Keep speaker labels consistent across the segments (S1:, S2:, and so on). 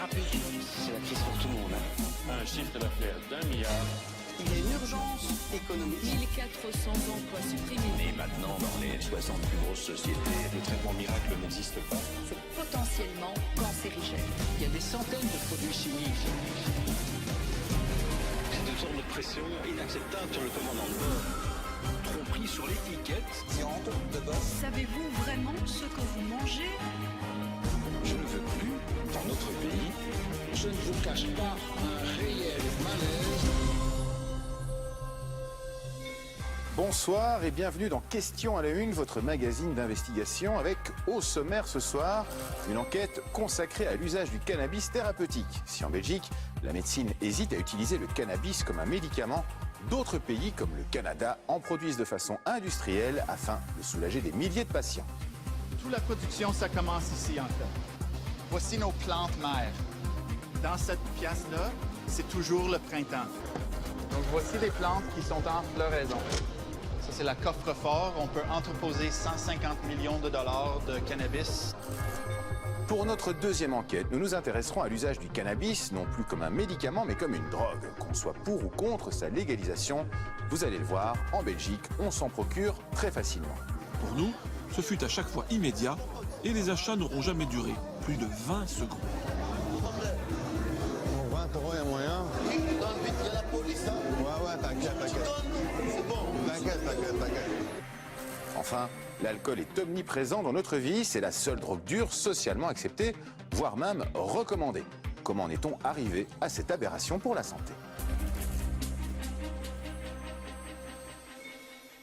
S1: thérapie.
S2: C'est la crise pour tout le monde.
S3: Un chiffre d'affaires d'1 milliard.
S2: Il y a une urgence économique.
S4: 1400 emplois supprimés.
S5: Et maintenant, dans les 60 plus grosses sociétés, le traitement miracle n'existe pas.
S4: C'est potentiellement cancérigène.
S2: Il y a des centaines de produits chimiques.
S5: C'est une sorte de pression inacceptable sur le commandant de bord. Tromperie sur l'étiquette.
S2: Viande de bœuf.
S4: Savez-vous vraiment ce que vous mangez?
S5: Je ne veux plus, dans notre pays,
S2: Je ne vous cache pas un réel malaise.
S6: Bonsoir et bienvenue dans Questions à la Une, votre magazine d'investigation avec au sommaire ce soir une enquête consacrée à l'usage du cannabis thérapeutique. Si en Belgique, la médecine hésite à utiliser le cannabis comme un médicament, d'autres pays comme le Canada en produisent de façon industrielle afin de soulager des milliers de patients.
S7: Toute la production, ça commence ici en fait. Voici nos plantes mères. Dans cette pièce-là, c'est toujours le printemps. Donc voici les plantes qui sont en floraison. Ça, c'est la coffre-fort. On peut entreposer 150 millions de dollars de cannabis.
S6: Pour notre deuxième enquête, nous nous intéresserons à l'usage du cannabis, non plus comme un médicament, mais comme une drogue. Qu'on soit pour ou contre sa légalisation, vous allez le voir, en Belgique, on s'en procure très facilement.
S8: Pour nous, ce fut à chaque fois immédiat et les achats n'auront jamais duré plus de 20 secondes.
S9: Bon, 20 euros, il y a moyen.
S10: Donne vite, il y a la police. Hein.
S9: Ouais, t'inquiète.
S10: C'est bon.
S9: T'inquiète.
S6: Enfin, l'alcool est omniprésent dans notre vie, c'est la seule drogue dure socialement acceptée, voire même recommandée. Comment en est-on arrivé à cette aberration pour la santé ?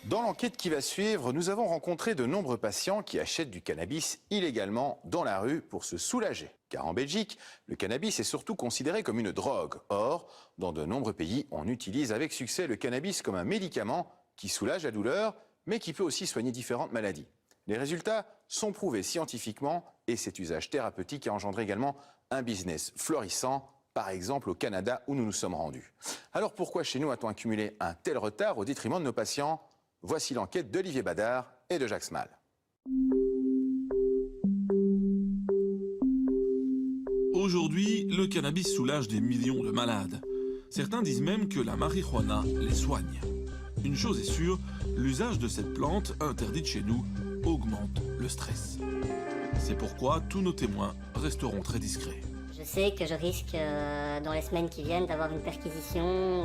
S6: Dans l'enquête qui va suivre, nous avons rencontré de nombreux patients qui achètent du cannabis illégalement dans la rue pour se soulager. Car en Belgique, le cannabis est surtout considéré comme une drogue. Or, dans de nombreux pays, on utilise avec succès le cannabis comme un médicament qui soulage la douleur, mais qui peut aussi soigner différentes maladies. Les résultats sont prouvés scientifiquement et cet usage thérapeutique a engendré également un business florissant, par exemple au Canada où nous nous sommes rendus. Alors pourquoi chez nous a-t-on accumulé un tel retard au détriment de nos patients ? Voici l'enquête d'Olivier Badard et de Jacques Small.
S8: Aujourd'hui, le cannabis soulage des millions de malades. Certains disent même que la marijuana les soigne. Une chose est sûre, l'usage de cette plante, interdite chez nous, augmente le stress. C'est pourquoi tous nos témoins resteront très discrets.
S11: Je sais que je risque, dans les semaines qui viennent, d'avoir une perquisition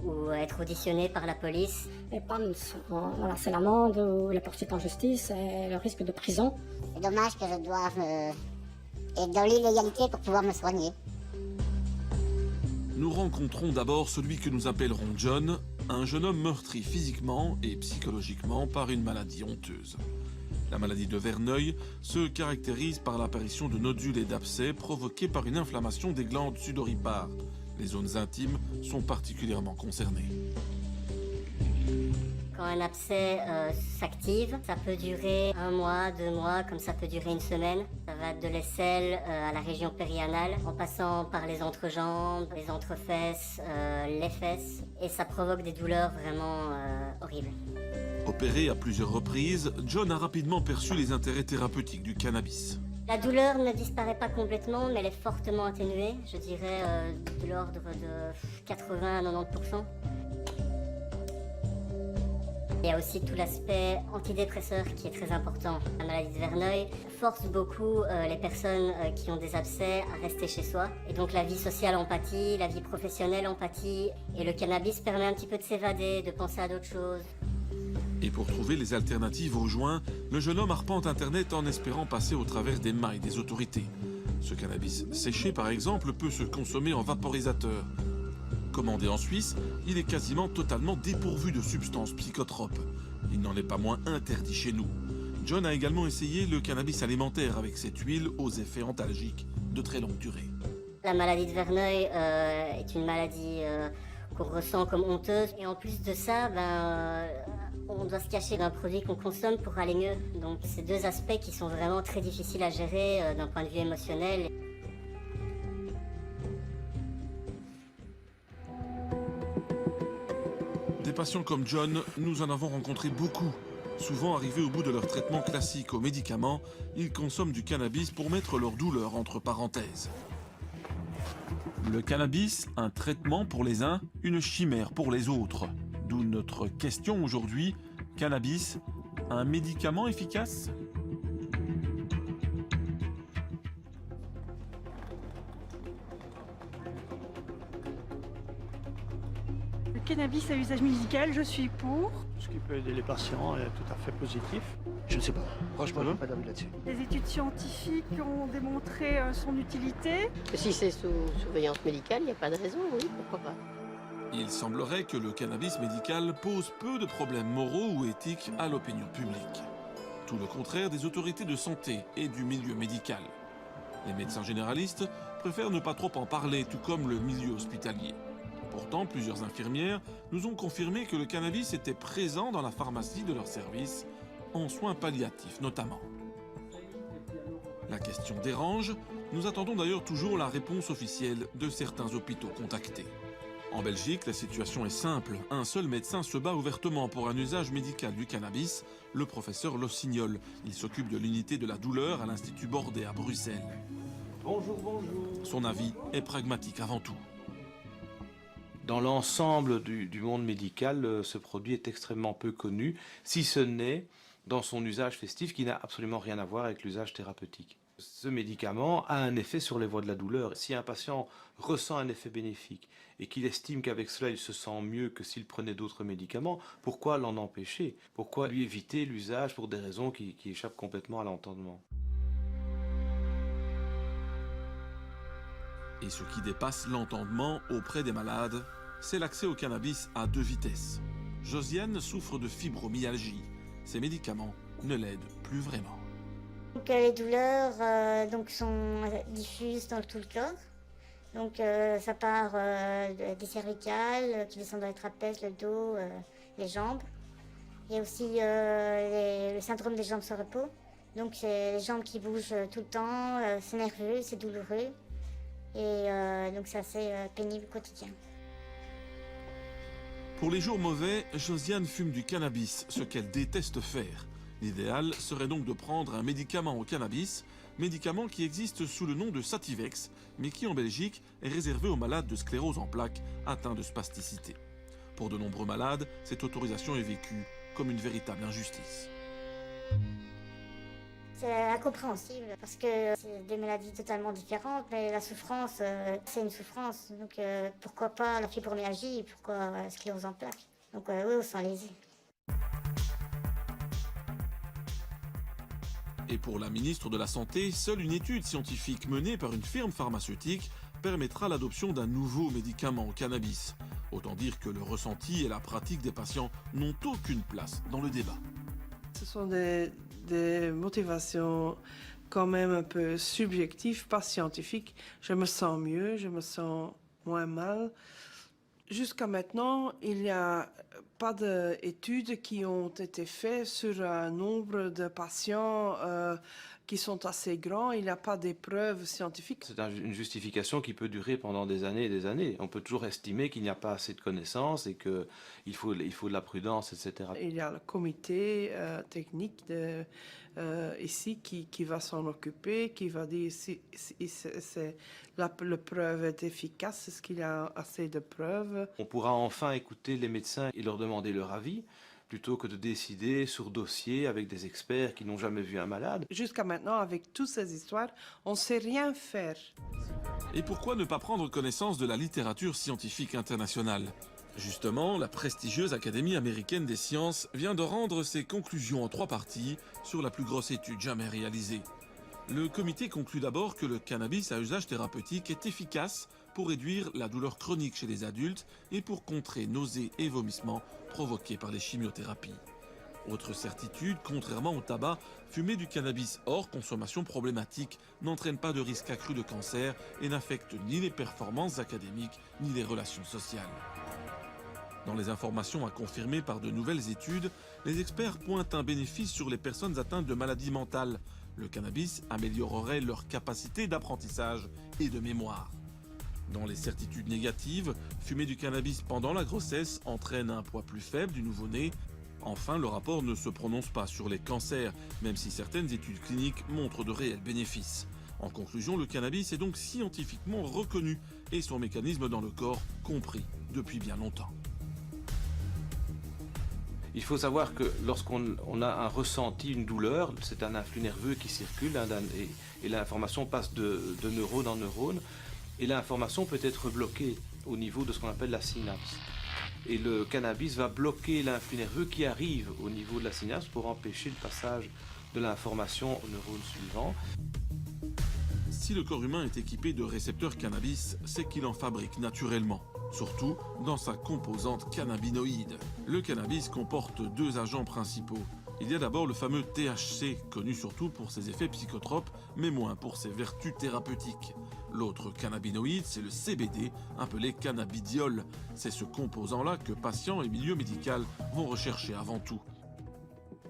S11: ou être auditionné par la police.
S12: Et voilà, c'est l'amende ou la poursuite en justice et le risque de prison.
S13: C'est dommage que je doive être dans l'illégalité pour pouvoir me soigner.
S8: Nous rencontrons d'abord celui que nous appellerons John, un jeune homme meurtri physiquement et psychologiquement par une maladie honteuse. La maladie de Verneuil se caractérise par l'apparition de nodules et d'abcès provoqués par une inflammation des glandes sudoripares. Les zones intimes sont particulièrement concernées.
S11: Quand un abcès s'active, ça peut durer 1 mois, 2 mois, comme ça peut durer une semaine. Ça va de l'aisselle à la région périanale, en passant par les entrejambes, les entrefesses, les fesses. Et ça provoque des douleurs vraiment horribles.
S8: Opéré à plusieurs reprises, John a rapidement perçu les intérêts thérapeutiques du cannabis.
S11: La douleur ne disparaît pas complètement, mais elle est fortement atténuée. Je dirais de l'ordre de 80 à 90%. Il y a aussi tout l'aspect antidépresseur qui est très important. La maladie de Verneuil force beaucoup les personnes qui ont des abcès à rester chez soi. Et donc la vie sociale en pâtit, la vie professionnelle en pâtit. Et le cannabis permet un petit peu de s'évader, de penser à d'autres choses.
S8: Et pour trouver les alternatives aux joints, le jeune homme arpente Internet en espérant passer au travers des mailles des autorités. Ce cannabis séché, par exemple, peut se consommer en vaporisateur. Commandé en Suisse, il est quasiment totalement dépourvu de substances psychotropes. Il n'en est pas moins interdit chez nous. John a également essayé le cannabis alimentaire avec cette huile aux effets antalgiques de très longue durée.
S11: La maladie de Verneuil est une maladie qu'on ressent comme honteuse. Et en plus de ça, on doit se cacher d'un produit qu'on consomme pour aller mieux. Donc c'est deux aspects qui sont vraiment très difficiles à gérer d'un point de vue émotionnel.
S8: Des patients comme John, nous en avons rencontré beaucoup. Souvent arrivés au bout de leur traitement classique aux médicaments, ils consomment du cannabis pour mettre leur douleur entre parenthèses. Le cannabis, un traitement pour les uns, une chimère pour les autres. D'où notre question aujourd'hui, cannabis, un médicament efficace ?
S1: Le cannabis à usage médical, je suis pour.
S14: Ce qui peut aider les patients est tout à fait positif. Je ne sais pas. Franchement, je n'ai pas d'avis là-dessus.
S1: Les études scientifiques ont démontré son utilité.
S15: Si c'est sous surveillance médicale, il n'y a pas de raison, oui, pourquoi pas.
S8: Il semblerait que le cannabis médical pose peu de problèmes moraux ou éthiques à l'opinion publique. Tout le contraire des autorités de santé et du milieu médical. Les médecins généralistes préfèrent ne pas trop en parler, tout comme le milieu hospitalier. Pourtant, plusieurs infirmières nous ont confirmé que le cannabis était présent dans la pharmacie de leur service, en soins palliatifs notamment. La question dérange, nous attendons d'ailleurs toujours la réponse officielle de certains hôpitaux contactés. En Belgique, la situation est simple. Un seul médecin se bat ouvertement pour un usage médical du cannabis, le professeur Lossignol. Il s'occupe de l'unité de la douleur à l'Institut Bordet à Bruxelles.
S16: Bonjour, bonjour.
S8: Son avis est pragmatique avant tout.
S16: Dans l'ensemble du monde médical, ce produit est extrêmement peu connu, si ce n'est dans son usage festif qui n'a absolument rien à voir avec l'usage thérapeutique. Ce médicament a un effet sur les voies de la douleur. Si un patient ressent un effet bénéfique et qu'il estime qu'avec cela il se sent mieux que s'il prenait d'autres médicaments, pourquoi l'en empêcher? Pourquoi lui éviter l'usage pour des raisons qui échappent complètement à l'entendement?
S8: Et ce qui dépasse l'entendement auprès des malades, c'est l'accès au cannabis à 2 vitesses. Josiane souffre de fibromyalgie. Ces médicaments ne l'aident plus vraiment.
S13: Donc, les douleurs sont diffuses dans tout le corps. Donc ça part des cervicales qui descendent dans les trapèzes, le dos, les jambes. Il y a aussi le syndrome des jambes sans repos. Donc c'est les jambes qui bougent tout le temps, c'est nerveux, c'est douloureux. Et donc c'est assez pénible au quotidien.
S8: Pour les jours mauvais, Josiane fume du cannabis, ce qu'elle déteste faire. L'idéal serait donc de prendre un médicament au cannabis, médicament qui existe sous le nom de Sativex, mais qui en Belgique est réservé aux malades de sclérose en plaques atteints de spasticité. Pour de nombreux malades, cette autorisation est vécue comme une véritable injustice.
S13: C'est incompréhensible parce que c'est des maladies totalement différentes, mais la souffrance, c'est une souffrance. Donc pourquoi pas la fibromyalgie, pourquoi la sclérose en plaques? Donc oui, on s'en lésé.
S8: Et pour la ministre de la Santé, seule une étude scientifique menée par une firme pharmaceutique permettra l'adoption d'un nouveau médicament au cannabis. Autant dire que le ressenti et la pratique des patients n'ont aucune place dans le débat.
S17: Ce sont des motivations quand même un peu subjectives, pas scientifiques. Je me sens mieux, je me sens moins mal. Jusqu'à maintenant, il n'y a pas d'études qui ont été faites sur un nombre de patients qui sont assez grands. Il n'y a pas de preuves scientifiques.
S16: C'est une justification qui peut durer pendant des années et des années. On peut toujours estimer qu'il n'y a pas assez de connaissances et qu'il faut de la prudence, etc.
S17: Il y a le comité technique ici qui va s'en occuper, qui va dire si la preuve est efficace, est-ce qu'il y a assez de preuves.
S16: On pourra enfin écouter les médecins et leur demander leur avis, plutôt que de décider sur dossier avec des experts qui n'ont jamais vu un malade.
S17: Jusqu'à maintenant, avec toutes ces histoires, on ne sait rien faire.
S8: Et pourquoi ne pas prendre connaissance de la littérature scientifique internationale? Justement, la prestigieuse Académie américaine des sciences vient de rendre ses conclusions en 3 parties sur la plus grosse étude jamais réalisée. Le comité conclut d'abord que le cannabis à usage thérapeutique est efficace pour réduire la douleur chronique chez les adultes et pour contrer nausées et vomissements provoqués par les chimiothérapies. Autre certitude, contrairement au tabac, fumer du cannabis hors consommation problématique n'entraîne pas de risque accru de cancer et n'affecte ni les performances académiques ni les relations sociales. Dans les informations à confirmer par de nouvelles études, les experts pointent un bénéfice sur les personnes atteintes de maladies mentales. Le cannabis améliorerait leur capacité d'apprentissage et de mémoire. Dans les certitudes négatives, fumer du cannabis pendant la grossesse entraîne un poids plus faible du nouveau-né. Enfin, le rapport ne se prononce pas sur les cancers, même si certaines études cliniques montrent de réels bénéfices. En conclusion, le cannabis est donc scientifiquement reconnu et son mécanisme dans le corps compris depuis bien longtemps.
S16: Il faut savoir que lorsqu'on a un ressenti, une douleur, c'est un influx nerveux qui circule et l'information passe de neurone en neurone et l'information peut être bloquée au niveau de ce qu'on appelle la synapse. Et le cannabis va bloquer l'influx nerveux qui arrive au niveau de la synapse pour empêcher le passage de l'information au neurone suivant.
S8: Si le corps humain est équipé de récepteurs cannabis, c'est qu'il en fabrique naturellement, surtout dans sa composante cannabinoïde. Le cannabis comporte 2 agents principaux. Il y a d'abord le fameux THC, connu surtout pour ses effets psychotropes, mais moins pour ses vertus thérapeutiques. L'autre cannabinoïde, c'est le CBD, appelé cannabidiol. C'est ce composant-là que patients et milieu médical vont rechercher avant tout.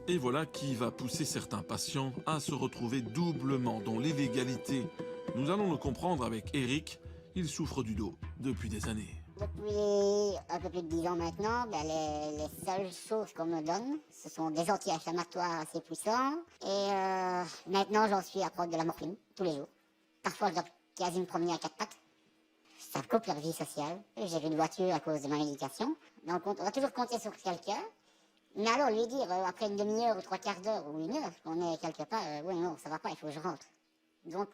S8: Et voilà qui va pousser certains patients à se retrouver doublement dans l'illégalité. Nous allons le comprendre avec Eric, il souffre du dos depuis des années.
S13: Depuis un peu plus de 10 ans maintenant, les seules choses qu'on me donne, ce sont des anti-inflammatoires assez puissants. Et maintenant, j'en suis à prendre de la morphine tous les jours. Parfois, je dois quasi me promener à 4 pattes. Ça coupe leur vie sociale. J'ai une voiture à cause de ma médication. Donc, on va toujours compter sur quelqu'un. Mais alors, lui dire, après une demi-heure ou 3/4 d'heure ou 1 heure, qu'on est quelque part, oui, non, ça va pas, il faut que je rentre. Donc,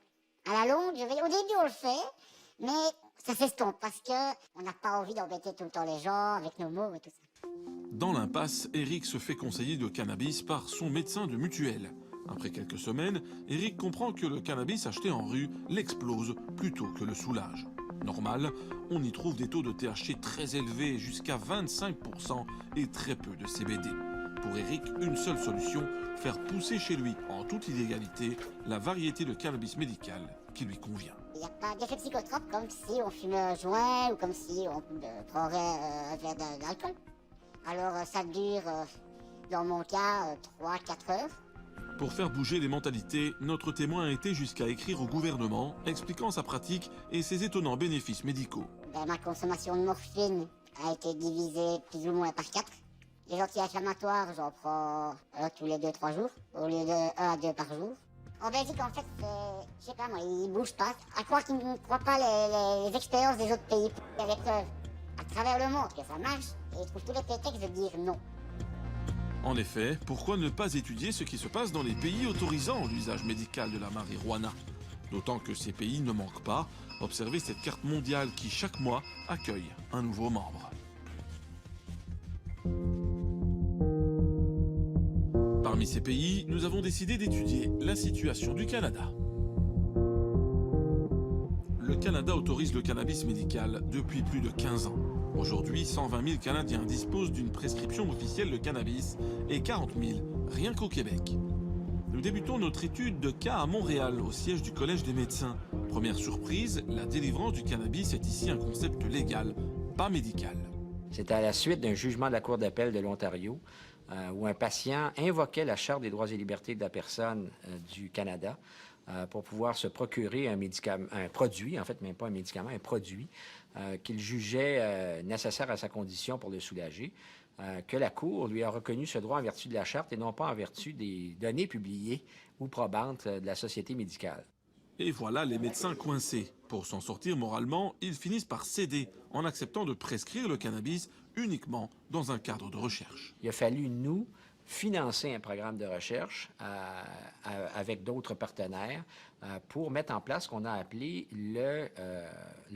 S13: à la longue, au début, on le fait, mais ça s'estompe parce qu'on n'a pas envie d'embêter tout le temps les gens avec nos mots et tout ça.
S8: Dans l'impasse, Eric se fait conseiller de cannabis par son médecin de mutuelle. Après quelques semaines, Eric comprend que le cannabis acheté en rue l'explose plutôt que le soulage. Normal, on y trouve des taux de THC très élevés, jusqu'à 25% et très peu de CBD. Pour Eric, une seule solution, faire pousser chez lui, en toute illégalité, la variété de cannabis médical qui lui convient.
S13: Il n'y a pas d'effet psychotrope comme si on fumait un joint ou comme si on prendrait un verre d'alcool. Alors ça dure, dans mon cas, 3-4 heures.
S8: Pour faire bouger les mentalités, notre témoin a été jusqu'à écrire au gouvernement, expliquant sa pratique et ses étonnants bénéfices médicaux.
S13: Ma consommation de morphine a été divisée plus ou moins par 4. Les anti-inflammatoires, j'en prends tous les 2-3 jours, au lieu de 1 à 2 par jour. En Belgique, en fait, je sais pas moi, ils bougent pas. À croire qu'ils ne croient pas les expériences des autres pays. Il y a des preuves à travers le monde que ça marche et ils trouvent tous les prétextes de dire non.
S8: En effet, pourquoi ne pas étudier ce qui se passe dans les pays autorisant l'usage médical de la marijuana? D'autant que ces pays ne manquent pas. Observez cette carte mondiale qui, chaque mois, accueille un nouveau membre. Parmi ces pays, nous avons décidé d'étudier la situation du Canada. Le Canada autorise le cannabis médical depuis plus de 15 ans. Aujourd'hui, 120 000 Canadiens disposent d'une prescription officielle de cannabis et 40 000 rien qu'au Québec. Nous débutons notre étude de cas à Montréal, au siège du Collège des médecins. Première surprise, la délivrance du cannabis est ici un concept légal, pas médical.
S18: C'est à la suite d'un jugement de la Cour d'appel de l'Ontario où un patient invoquait la Charte des droits et libertés de la personne du Canada pour pouvoir se procurer un produit, en fait, même pas un médicament, un produit qu'il jugeait nécessaire à sa condition pour le soulager, que la Cour lui a reconnu ce droit en vertu de la Charte et non pas en vertu des données publiées ou probantes de la Société médicale.
S8: Et voilà les médecins coincés. Pour s'en sortir moralement, ils finissent par céder en acceptant de prescrire le cannabis uniquement dans un cadre de recherche.
S18: Il a fallu, nous, financer un programme de recherche avec d'autres partenaires pour mettre en place ce qu'on a appelé le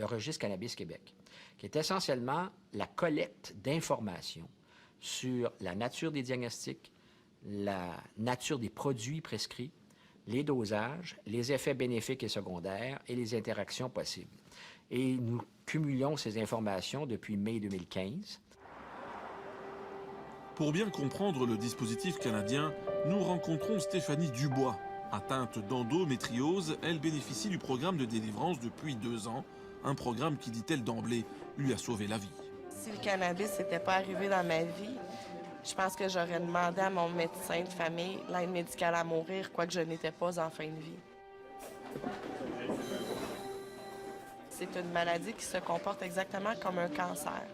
S18: registre Cannabis Québec, qui est essentiellement la collecte d'informations sur la nature des diagnostics, la nature des produits prescrits, les dosages, les effets bénéfiques et secondaires et les interactions possibles. Et nous cumulons ces informations depuis mai 2015.
S8: Pour bien comprendre le dispositif canadien, nous rencontrons Stéphanie Dubois. Atteinte d'endométriose, elle bénéficie du programme de délivrance depuis 2 ans, un programme qui, dit-elle d'emblée, lui a sauvé la vie.
S19: Si le cannabis n'était pas arrivé dans ma vie, je pense que j'aurais demandé à mon médecin de famille l'aide médicale à mourir, quoique je n'étais pas en fin de vie. C'est une maladie qui se comporte exactement comme un cancer.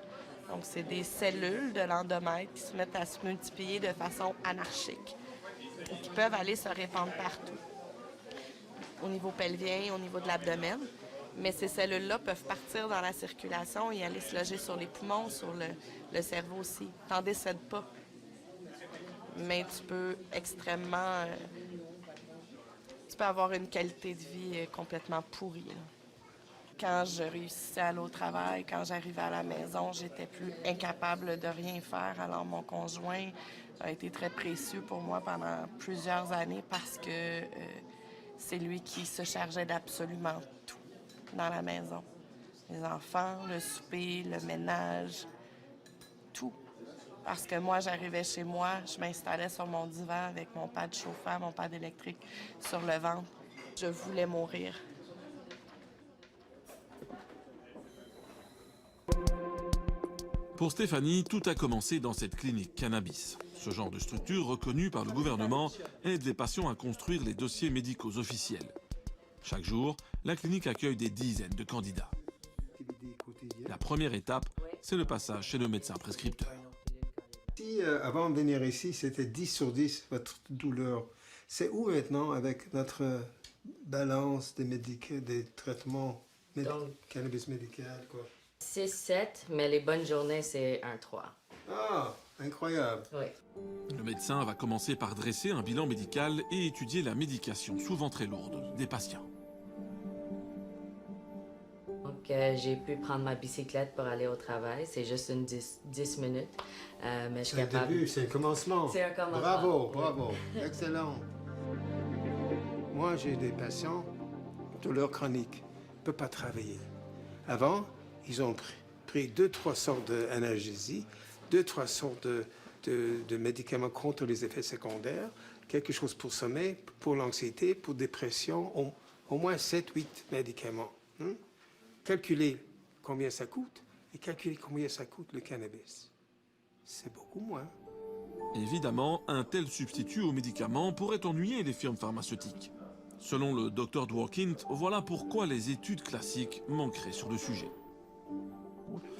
S19: Donc, c'est des cellules de l'endomètre qui se mettent à se multiplier de façon anarchique et qui peuvent aller se répandre partout, au niveau pelvien, au niveau de l'abdomen. Mais ces cellules-là peuvent partir dans la circulation et aller se loger sur les poumons, sur le cerveau aussi. T'en décèdes pas. Mais tu peux extrêmement... tu peux avoir une qualité de vie complètement pourrie. Là. Quand je réussissais à aller au travail, quand j'arrivais à la maison, j'étais plus incapable de rien faire. Alors mon conjoint a été très précieux pour moi pendant plusieurs années parce que c'est lui qui se chargeait d'absolument tout dans la maison. Les enfants, le souper, le ménage, tout. Parce que moi, j'arrivais chez moi, je m'installais sur mon divan avec mon pad chauffant, mon pad électrique sur le ventre. Je voulais mourir.
S8: Pour Stéphanie, tout a commencé dans cette clinique cannabis. Ce genre de structure reconnue par le gouvernement aide les patients à construire les dossiers médicaux officiels. Chaque jour, la clinique accueille des dizaines de candidats. La première étape, c'est le passage chez le médecin prescripteur.
S9: Si avant de venir ici, c'était 10 sur 10, votre douleur, c'est où maintenant avec notre balance des traitements cannabis médical, quoi?
S20: 6-7, mais les bonnes journées, c'est 1-3.
S9: Ah, incroyable.
S20: Oui.
S8: Le médecin va commencer par dresser un bilan médical et étudier la médication, souvent très lourde, des patients.
S20: Donc, j'ai pu prendre ma bicyclette pour aller au travail. C'est juste une 10 minutes. Mais je suis capable...
S9: C'est un début, c'est un commencement.
S20: C'est un commencement.
S9: Bravo, bravo. Excellent. Moi, j'ai des patients, douleur chronique, ne peuvent pas travailler. Avant, ils ont pris 2-3 sortes d'analgésie, 2-3 sortes de médicaments contre les effets secondaires, quelque chose pour sommeil, pour l'anxiété, pour dépression, au moins 7-8 médicaments. Calculez combien ça coûte et calculez combien ça coûte le cannabis. C'est beaucoup moins.
S8: Évidemment, un tel substitut aux médicaments pourrait ennuyer les firmes pharmaceutiques. Selon le Dr Dworkin, voilà pourquoi les études classiques manqueraient sur le sujet.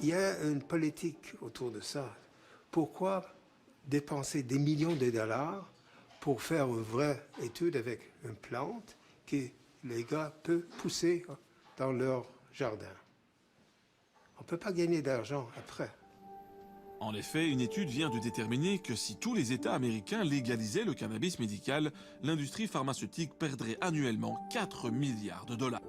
S9: Il y a une politique autour de ça. Pourquoi dépenser des millions de dollars pour faire une vraie étude avec une plante que les gars peuvent pousser dans leur jardin? On ne peut pas gagner d'argent après.
S8: En effet, une étude vient de déterminer que si tous les États américains légalisaient le cannabis médical, l'industrie pharmaceutique perdrait annuellement 4 milliards de dollars.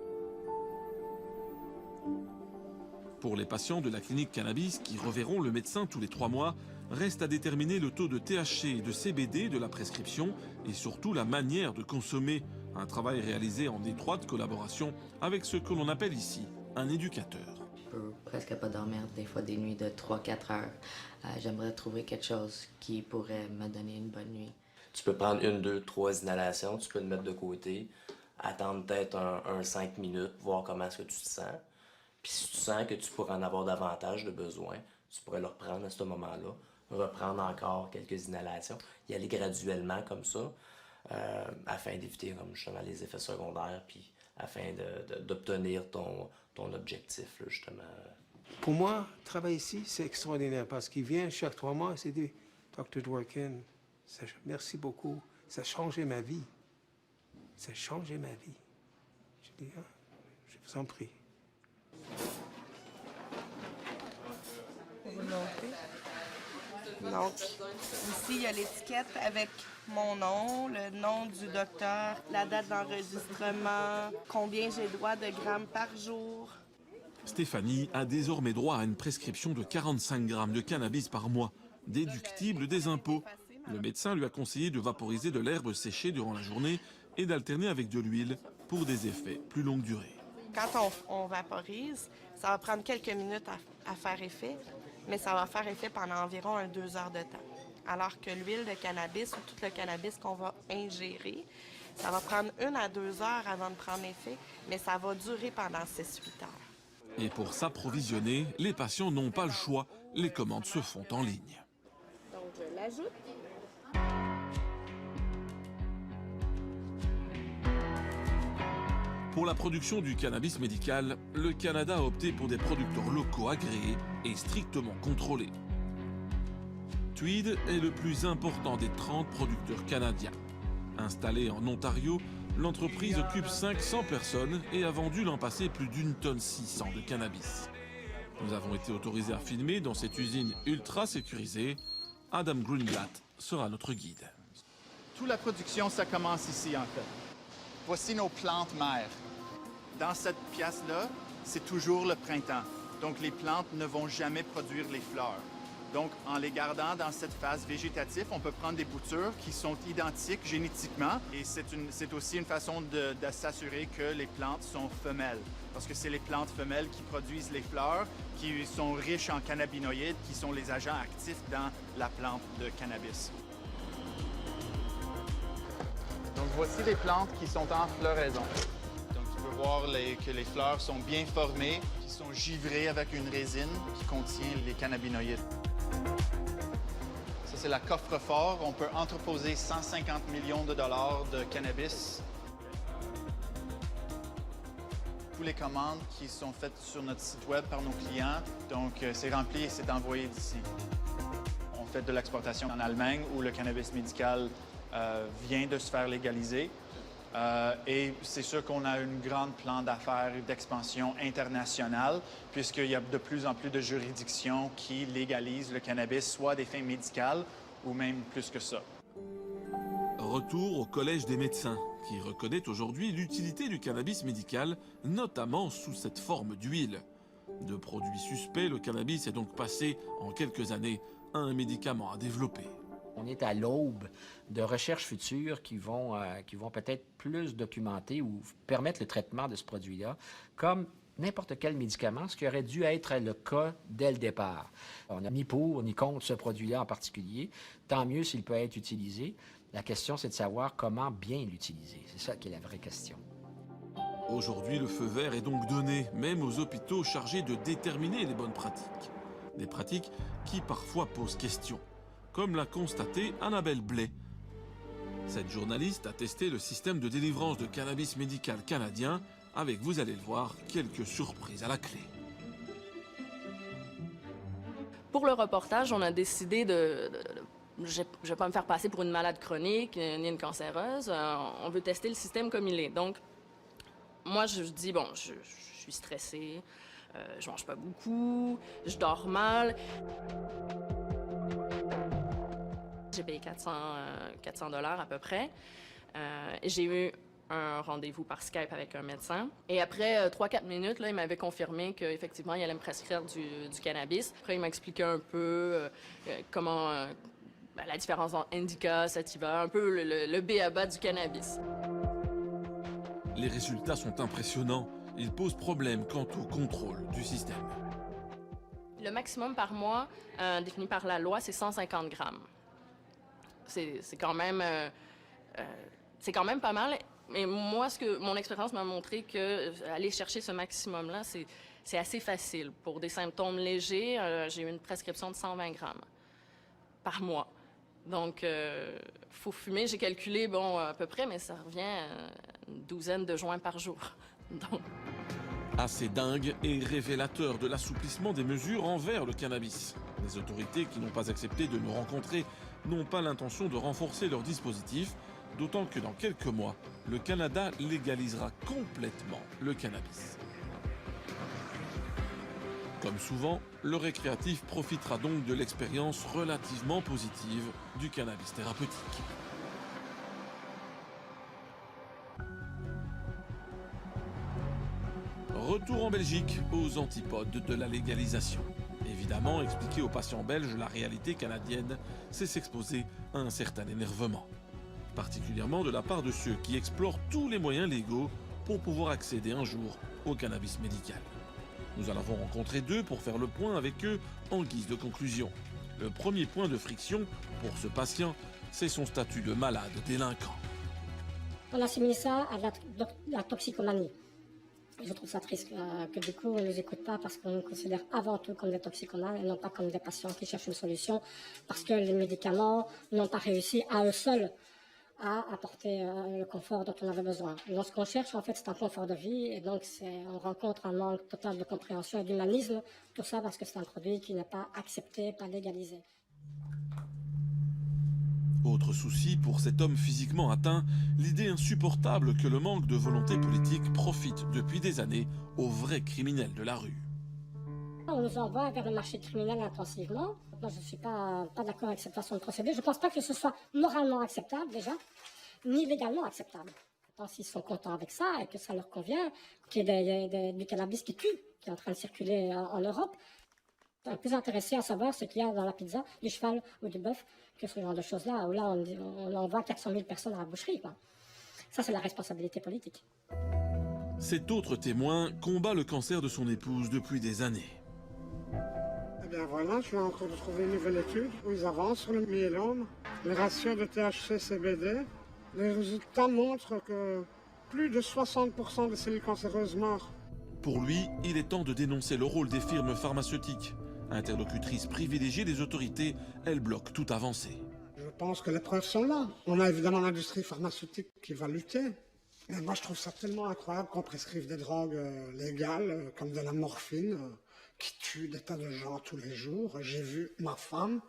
S8: Pour les patients de la clinique cannabis qui reverront le médecin tous les 3 mois, reste à déterminer le taux de THC et de CBD de la prescription et surtout la manière de consommer. Un travail réalisé en étroite collaboration avec ce que l'on appelle ici un éducateur.
S20: Je peux presque pas dormir, des fois des nuits de 3-4 heures. J'aimerais trouver quelque chose qui pourrait me donner une bonne nuit.
S21: Tu peux prendre 1, 2, 3 inhalations, tu peux le mettre de côté, attendre peut-être un 5 minutes, voir comment est-ce que tu te sens. Puis si tu sens que tu pourrais en avoir davantage de besoin, tu pourrais le reprendre à ce moment-là, reprendre encore quelques inhalations, y aller graduellement comme ça, afin d'éviter comme justement les effets secondaires, puis afin d'obtenir ton objectif, là, justement.
S9: Pour moi, travailler ici, c'est extraordinaire parce qu'il vient chaque 3 mois et c'est dit, Dr. Dworkin, merci beaucoup, ça a changé ma vie. Ça a changé ma vie. Je dis, je vous en prie.
S19: Donc, ici, il y a l'étiquette avec mon nom, le nom du docteur, la date d'enregistrement, combien j'ai droit de grammes par jour.
S8: Stéphanie a désormais droit à une prescription de 45 grammes de cannabis par mois, déductible des impôts. Le médecin lui a conseillé de vaporiser de l'herbe séchée durant la journée et d'alterner avec de l'huile pour des effets plus longue durée.
S19: Quand on vaporise, ça va prendre quelques minutes à faire effet, mais ça va faire effet pendant environ 2 heures de temps. Alors que l'huile de cannabis ou tout le cannabis qu'on va ingérer, ça va prendre 1 à 2 heures avant de prendre effet, mais ça va durer pendant 6-8 heures.
S8: Et pour s'approvisionner, les patients n'ont pas le choix. Les commandes se font en ligne.
S19: Donc, je l'ajoute.
S8: Pour la production du cannabis médical, le Canada a opté pour des producteurs locaux agréés et strictement contrôlés. Tweed est le plus important des 30 producteurs canadiens. Installée en Ontario, l'entreprise occupe 500 personnes et a vendu l'an passé plus d'1,6 tonne de cannabis. Nous avons été autorisés à filmer dans cette usine ultra sécurisée. Adam Greenblatt sera notre guide.
S7: Toute la production, ça commence ici, en fait. Voici nos plantes mères. Dans cette pièce-là, c'est toujours le printemps. Donc, les plantes ne vont jamais produire les fleurs. Donc, en les gardant dans cette phase végétative, on peut prendre des boutures qui sont identiques génétiquement. Et c'est aussi une façon de s'assurer que les plantes sont femelles. Parce que c'est les plantes femelles qui produisent les fleurs, qui sont riches en cannabinoïdes, qui sont les agents actifs dans la plante de cannabis. Donc, voici les plantes qui sont en floraison. Donc, tu peux voir que les fleurs sont bien formées, qui sont givrées avec une résine qui contient les cannabinoïdes. Ça, c'est la coffre-fort. On peut entreposer 150 millions de dollars de cannabis. Toutes les commandes qui sont faites sur notre site web par nos clients, donc c'est rempli et c'est envoyé d'ici. On fait de l'exportation en Allemagne où le cannabis médical vient de se faire légaliser. Et c'est sûr qu'on a un grand plan d'affaires d'expansion internationale, puisqu'il y a de plus en plus de juridictions qui légalisent le cannabis, soit à des fins médicales ou même plus que ça.
S8: Retour au Collège des médecins, qui reconnaît aujourd'hui l'utilité du cannabis médical, notamment sous cette forme d'huile. De produit suspect, le cannabis est donc passé, en quelques années, à un médicament à développer.
S18: On est à l'aube de recherches futures qui vont peut-être plus documenter ou permettre le traitement de ce produit-là, comme n'importe quel médicament, ce qui aurait dû être le cas dès le départ. On n'a ni pour ni contre ce produit-là en particulier. Tant mieux s'il peut être utilisé. La question, c'est de savoir comment bien l'utiliser. C'est ça qui est la vraie question.
S8: Aujourd'hui, le feu vert est donc donné, même aux hôpitaux chargés de déterminer les bonnes pratiques. Des pratiques qui parfois posent question, comme l'a constaté Annabelle Blais. Cette journaliste a testé le système de délivrance de cannabis médical canadien, avec, vous allez le voir, quelques surprises à la clé.
S3: Pour le reportage, on a décidé je ne vais pas me faire passer pour une malade chronique ni une cancéreuse. On veut tester le système comme il est. Donc, moi, je dis, bon, je suis stressée, je mange pas beaucoup, je dors mal. J'ai payé 400 $ à peu près. J'ai eu un rendez-vous par Skype avec un médecin. Et après 3-4 minutes, là, il m'avait confirmé qu'effectivement, il allait me prescrire du cannabis. Après, il m'a expliqué un peu comment la différence entre indica, sativa, un peu le b.a.-ba du cannabis.
S8: Les résultats sont impressionnants. Ils posent problème quant au contrôle du système.
S3: Le maximum par mois, défini par la loi, c'est 150 grammes. C'est quand même pas mal. Mais moi, mon expérience m'a montré qu'aller chercher ce maximum-là, c'est assez facile. Pour des symptômes légers, j'ai eu une prescription de 120 grammes par mois. Donc, faut fumer. J'ai calculé, bon, à peu près, mais ça revient à une douzaine de joints par jour. Donc...
S8: Assez dingue et révélateur de l'assouplissement des mesures envers le cannabis. Les autorités qui n'ont pas accepté de nous rencontrer n'ont pas l'intention de renforcer leur dispositif, d'autant que dans quelques mois, le Canada légalisera complètement le cannabis. Comme souvent, le récréatif profitera donc de l'expérience relativement positive du cannabis thérapeutique. Retour en Belgique, aux antipodes de la légalisation. Évidemment, expliquer aux patients belges la réalité canadienne, c'est s'exposer à un certain énervement. Particulièrement de la part de ceux qui explorent tous les moyens légaux pour pouvoir accéder un jour au cannabis médical. Nous en avons rencontré deux pour faire le point avec eux en guise de conclusion. Le premier point de friction pour ce patient, c'est son statut de malade délinquant.
S12: On assimile ça à la toxicomanie. Je trouve ça triste que du coup on ne nous écoute pas parce qu'on nous considère avant tout comme des toxicomanes et non pas comme des patients qui cherchent une solution parce que les médicaments n'ont pas réussi à eux seuls à apporter le confort dont on avait besoin. Donc ce qu'on cherche en fait c'est un confort de vie et donc on rencontre un manque total de compréhension et d'humanisme, tout ça parce que c'est un produit qui n'est pas accepté, pas légalisé.
S8: Autre souci pour cet homme physiquement atteint, l'idée insupportable que le manque de volonté politique profite depuis des années aux vrais criminels de la rue.
S12: On nous envoie vers le marché criminel intensivement. Moi, je ne suis pas d'accord avec cette façon de procéder. Je ne pense pas que ce soit moralement acceptable, déjà, ni légalement acceptable. Je pense qu'ils sont contents avec ça et que ça leur convient, qu'il y ait du cannabis qui tue, qui est en train de circuler en Europe. Le plus intéressé à savoir ce qu'il y a dans la pizza, du cheval ou du bœuf, que ce genre de choses-là, où là, on envoie 400 000 personnes à la boucherie, quoi. Ça, c'est la responsabilité politique.
S8: Cet autre témoin combat le cancer de son épouse depuis des années.
S4: Eh bien voilà, je viens encore de trouver une nouvelle étude où ils avancent sur le myélome, les ratios de THC-CBD. Les résultats montrent que plus de 60% des cellules cancéreuses meurent.
S8: Pour lui, il est temps de dénoncer le rôle des firmes pharmaceutiques. Interlocutrice privilégiée des autorités, elle bloque toute avancée.
S4: Je pense que les preuves sont là. On a évidemment l'industrie pharmaceutique qui va lutter. Mais moi, je trouve ça tellement incroyable qu'on prescrive des drogues légales, comme de la morphine, qui tue des tas de gens tous les jours. J'ai vu ma femme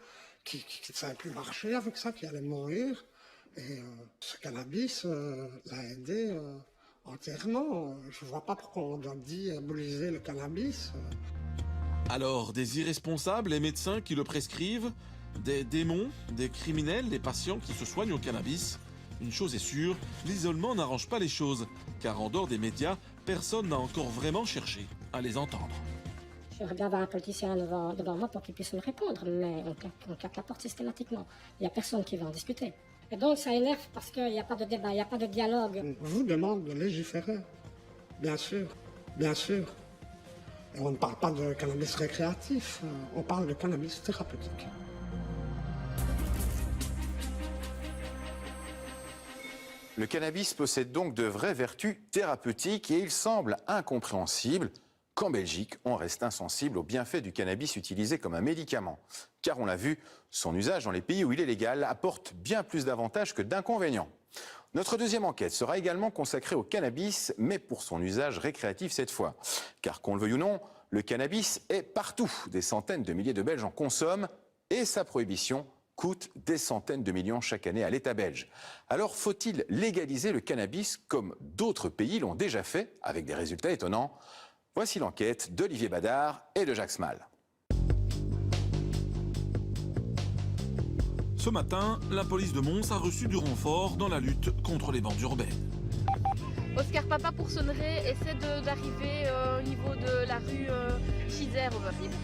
S4: qui ne savait plus marcher avec ça, qui allait mourir. Et ce cannabis l'a aidé entièrement. Je ne vois pas pourquoi on doit diaboliser le cannabis.
S8: Alors, des irresponsables, les médecins qui le prescrivent, des démons, des criminels, des patients qui se soignent au cannabis. Une chose est sûre, l'isolement n'arrange pas les choses, car en dehors des médias, personne n'a encore vraiment cherché à les entendre.
S12: J'aimerais bien avoir un politicien devant moi pour qu'il puisse me répondre, mais on claque la porte systématiquement. Il n'y a personne qui veut en discuter. Et donc ça énerve parce qu'il n'y a pas de débat, il n'y a pas de dialogue.
S4: On vous demande de légiférer, bien sûr, bien sûr. Et on ne parle pas de cannabis récréatif, on parle de cannabis thérapeutique.
S6: Le cannabis possède donc de vraies vertus thérapeutiques et il semble incompréhensible qu'en Belgique, on reste insensible aux bienfaits du cannabis utilisé comme un médicament. Car on l'a vu, son usage dans les pays où il est légal apporte bien plus d'avantages que d'inconvénients. Notre deuxième enquête sera également consacrée au cannabis, mais pour son usage récréatif cette fois. Car qu'on le veuille ou non, le cannabis est partout. Des centaines de milliers de Belges en consomment et sa prohibition coûte des centaines de millions chaque année à l'État belge. Alors faut-il légaliser le cannabis comme d'autres pays l'ont déjà fait, avec des résultats étonnants? Voici l'enquête d'Olivier Badard et de Jacques Smal.
S8: Ce matin, la police de Mons a reçu du renfort dans la lutte contre les bandes urbaines.
S22: Oscar Papa pour Sonneray essaie d'arriver au niveau de la rue Chizer au possible.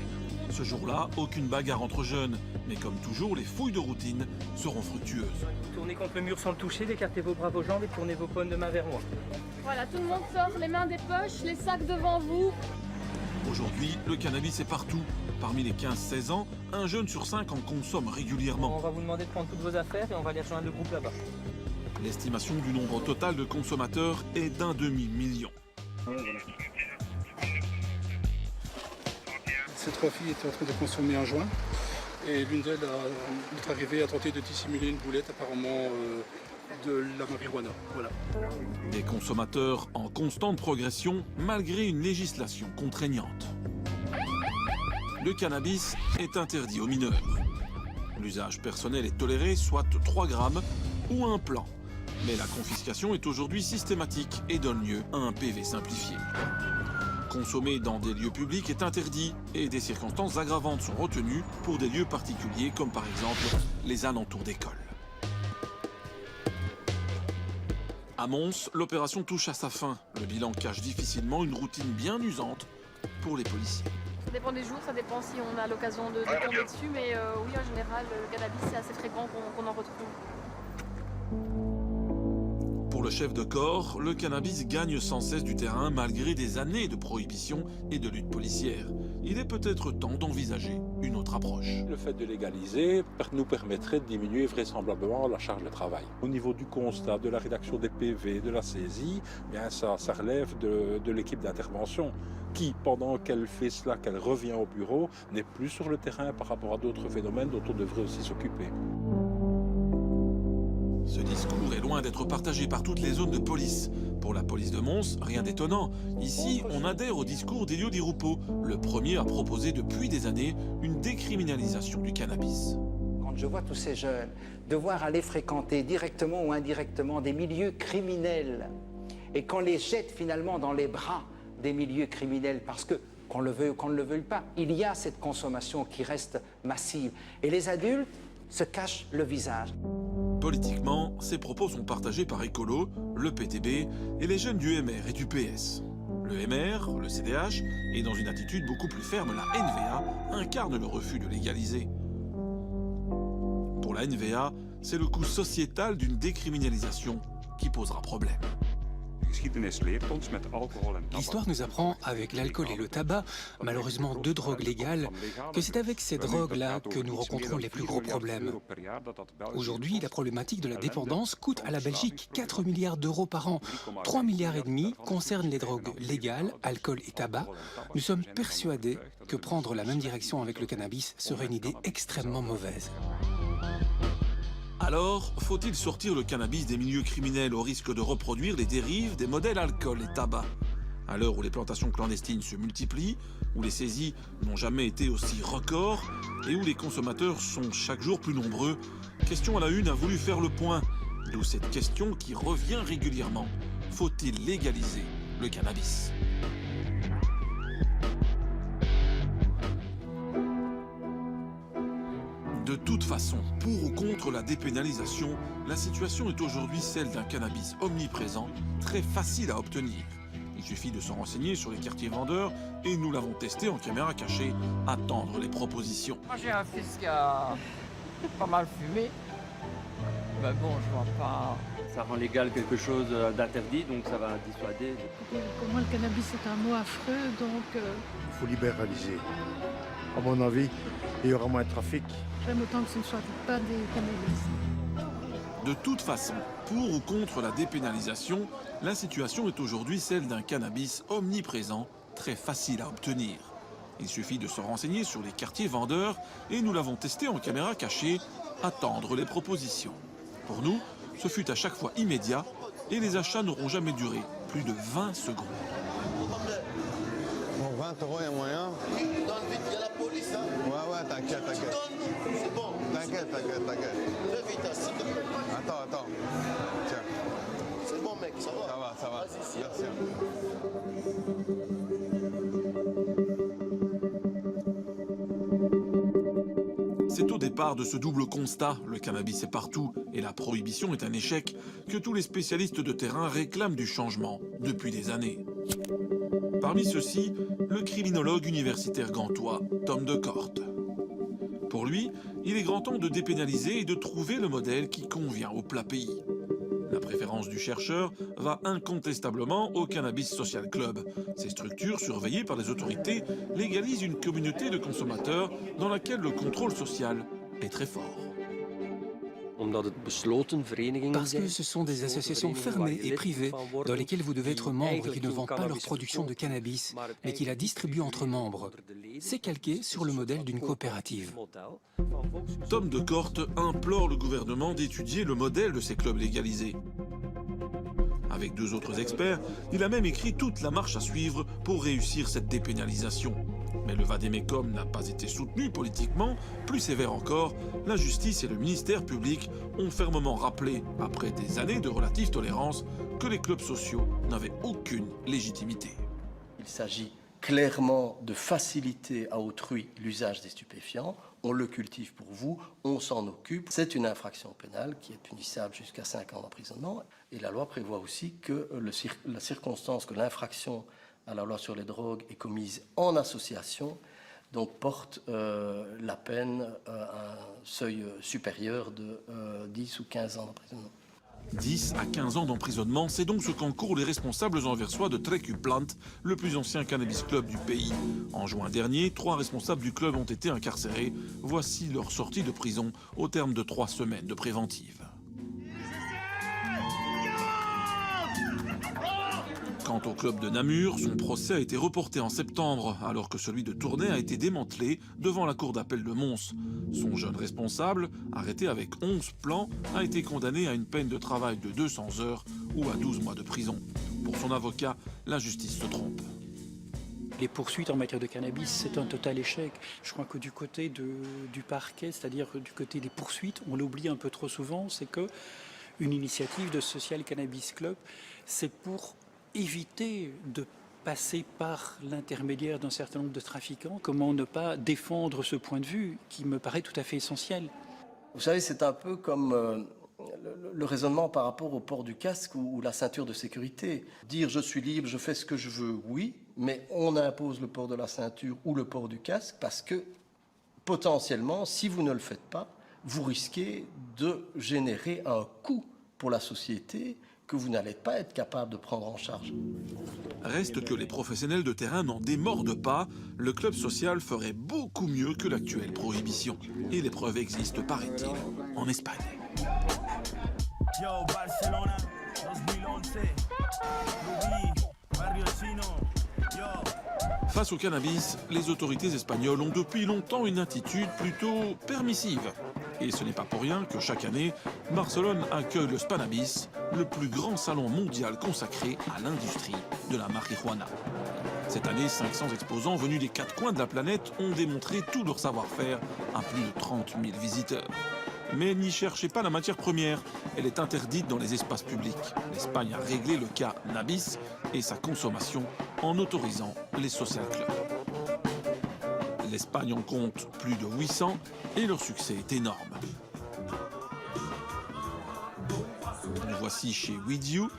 S8: Ce jour-là, aucune bagarre entre jeunes, mais comme toujours, les fouilles de routine seront fructueuses.
S23: Tournez contre le mur sans le toucher, écartez vos bras, vos jambes et tournez vos pommes de main vers moi.
S22: Voilà, tout le monde sort les mains des poches, les sacs devant vous.
S8: Aujourd'hui, le cannabis est partout. Parmi les 15-16 ans, un jeune sur 5 en consomme régulièrement.
S23: On va vous demander de prendre toutes vos affaires et on va aller rejoindre le groupe là-bas.
S8: L'estimation du nombre total de consommateurs est d'1 demi-million.
S24: Ces trois filles étaient en train de consommer un joint et l'une d'elles est arrivée à tenter de dissimuler une boulette apparemment de la marijuana. Voilà.
S8: Des consommateurs en constante progression malgré une législation contraignante. Le cannabis est interdit aux mineurs. L'usage personnel est toléré, soit 3 grammes ou un plan. Mais la confiscation est aujourd'hui systématique et donne lieu à un PV simplifié. Consommer dans des lieux publics est interdit et des circonstances aggravantes sont retenues pour des lieux particuliers comme par exemple les alentours d'écoles. À Mons, l'opération touche à sa fin. Le bilan cache difficilement une routine bien usante pour les policiers.
S22: Ça dépend des jours, ça dépend si on a l'occasion de tomber dessus, mais oui, en général, le cannabis, c'est assez fréquent qu'on en retrouve.
S8: Pour le chef de corps, le cannabis gagne sans cesse du terrain malgré des années de prohibition et de lutte policière. Il est peut-être temps d'envisager une autre approche.
S25: Le fait de légaliser nous permettrait de diminuer vraisemblablement la charge de travail. Au niveau du constat, de la rédaction des PV, de la saisie, bien ça relève de l'équipe d'intervention qui, pendant qu'elle fait cela, qu'elle revient au bureau, n'est plus sur le terrain par rapport à d'autres phénomènes dont on devrait aussi s'occuper.
S8: Ce discours est loin d'être partagé par toutes les zones de police. Pour la police de Mons, rien d'étonnant. Ici, on adhère au discours d'Elio Di Rupo, le premier à proposer depuis des années une décriminalisation du cannabis.
S2: Quand je vois tous ces jeunes devoir aller fréquenter directement ou indirectement des milieux criminels et qu'on les jette finalement dans les bras des milieux criminels parce que, qu'on le veuille ou qu'on ne le veuille pas, il y a cette consommation qui reste massive. Et les adultes se cachent le visage.
S8: Politiquement, ces propos sont partagés par Écolo, le PTB et les jeunes du MR et du PS. Le MR, le CDH, et dans une attitude beaucoup plus ferme, la NVA, incarne le refus de légaliser. Pour la NVA, c'est le coût sociétal d'une décriminalisation qui posera problème.
S5: L'histoire nous apprend, avec l'alcool et le tabac, malheureusement deux drogues légales, que c'est avec ces drogues-là que nous rencontrons les plus gros problèmes. Aujourd'hui, la problématique de la dépendance coûte à la Belgique 4 milliards d'euros par an. 3,5 milliards concernent les drogues légales, alcool et tabac. Nous sommes persuadés que prendre la même direction avec le cannabis serait une idée extrêmement mauvaise.
S8: Alors, faut-il sortir le cannabis des milieux criminels au risque de reproduire les dérives des modèles alcool et tabac? À l'heure où les plantations clandestines se multiplient, où les saisies n'ont jamais été aussi records et où les consommateurs sont chaque jour plus nombreux, Question à la Une a voulu faire le point. D'où cette question qui revient régulièrement. Faut-il légaliser le cannabis ? De toute façon, pour ou contre la dépénalisation, la situation est aujourd'hui celle d'un cannabis omniprésent, très facile à obtenir. Il suffit de se renseigner sur les quartiers vendeurs et nous l'avons testé en caméra cachée, attendre les propositions.
S10: Moi j'ai un fils qui a pas mal fumé, mais bon je vois pas...
S11: Ça rend légal quelque chose d'interdit, donc ça va dissuader.
S14: Pour moi le cannabis c'est un mot affreux, donc...
S26: Il faut libéraliser. À mon avis, il y aura moins de trafic.
S14: J'aime autant que ce ne soit pas des cannabis.
S8: De toute façon, pour ou contre la dépénalisation, la situation est aujourd'hui celle d'un cannabis omniprésent, très facile à obtenir. Il suffit de se renseigner sur les quartiers vendeurs et nous l'avons testé en caméra cachée, attendre les propositions. Pour nous, ce fut à chaque fois immédiat et les achats n'auront jamais duré plus de 20 secondes.
S27: Bon, 20 €, il y a moyen. Donne vite, il y a la police, hein. Ouais, t'inquiète. C'est bon. T'inquiète. Fais vite, hein, s'il te plaît. Attends. Tiens. C'est bon, mec, ça va. Ça va. Merci.
S8: C'est au départ de ce double constat, le cannabis est partout et la prohibition est un échec, que tous les spécialistes de terrain réclament du changement depuis des années. Parmi ceux-ci, le criminologue universitaire gantois Tom de Korte. Pour lui, il est grand temps de dépénaliser et de trouver le modèle qui convient au plat pays. La préférence du chercheur va incontestablement au Cannabis Social Club. Ces structures, surveillées par les autorités, légalisent une communauté de consommateurs dans laquelle le contrôle social est très fort.
S5: Parce que ce sont des associations fermées et privées dans lesquelles vous devez être membre et qui ne vendent pas leur production de cannabis, mais qui la distribuent entre membres. C'est calqué sur le modèle d'une coopérative.
S8: Tom de Korte implore le gouvernement d'étudier le modèle de ces clubs légalisés. Avec deux autres experts, il a même écrit toute la marche à suivre pour réussir cette dépénalisation. Mais le vade-mecum n'a pas été soutenu politiquement. Plus sévère encore, la justice et le ministère public ont fermement rappelé, après des années de relative tolérance, que les clubs sociaux n'avaient aucune légitimité.
S28: Il s'agit clairement de faciliter à autrui l'usage des stupéfiants. On le cultive pour vous, on s'en occupe. C'est une infraction pénale qui est punissable jusqu'à 5 ans d'emprisonnement. Et la loi prévoit aussi que la circonstance que l'infraction à la loi sur les drogues est commise en association, donc porte la peine à un seuil supérieur de 10 ou 15 ans d'emprisonnement.
S8: 10 à 15 ans d'emprisonnement, c'est donc ce qu'encourent les responsables anversois de Trekuplant, le plus ancien cannabis club du pays. En juin dernier, 3 responsables du club ont été incarcérés. Voici leur sortie de prison au terme de 3 semaines de préventive. Quant au club de Namur, son procès a été reporté en septembre, alors que celui de Tournai a été démantelé devant la cour d'appel de Mons. Son jeune responsable, arrêté avec 11 plans, a été condamné à une peine de travail de 200 heures ou à 12 mois de prison. Pour son avocat, la justice se trompe.
S1: Les poursuites en matière de cannabis, c'est un total échec. Je crois que du côté du parquet, c'est-à-dire du côté des poursuites, on l'oublie un peu trop souvent, c'est que une initiative de Social Cannabis Club, c'est pour éviter de passer par l'intermédiaire d'un certain nombre de trafiquants. Comment ne pas défendre ce point de vue qui me paraît tout à fait essentiel.
S28: Vous savez, c'est un peu comme le raisonnement par rapport au port du casque ou la ceinture de sécurité. Dire je suis libre, je fais ce que je veux, oui, mais on impose le port de la ceinture ou le port du casque parce que potentiellement, si vous ne le faites pas, vous risquez de générer un coût pour la société que vous n'allez pas être capable de prendre en charge.
S8: Reste que les professionnels de terrain n'en démordent pas. Le club social ferait beaucoup mieux que l'actuelle prohibition. Et les preuves existent, paraît-il, en Espagne. Face au cannabis, les autorités espagnoles ont depuis longtemps une attitude plutôt permissive. Et ce n'est pas pour rien que chaque année, Barcelone accueille le Spanabis, le plus grand salon mondial consacré à l'industrie de la marijuana. Cette année, 500 exposants venus des 4 coins de la planète ont démontré tout leur savoir-faire à plus de 30 000 visiteurs. Mais n'y cherchez pas la matière première, elle est interdite dans les espaces publics. L'Espagne a réglé le cas Nabis et sa consommation en autorisant les social clubs. L'Espagne en compte plus de 800 et leur succès est énorme. Nous voici chez With You.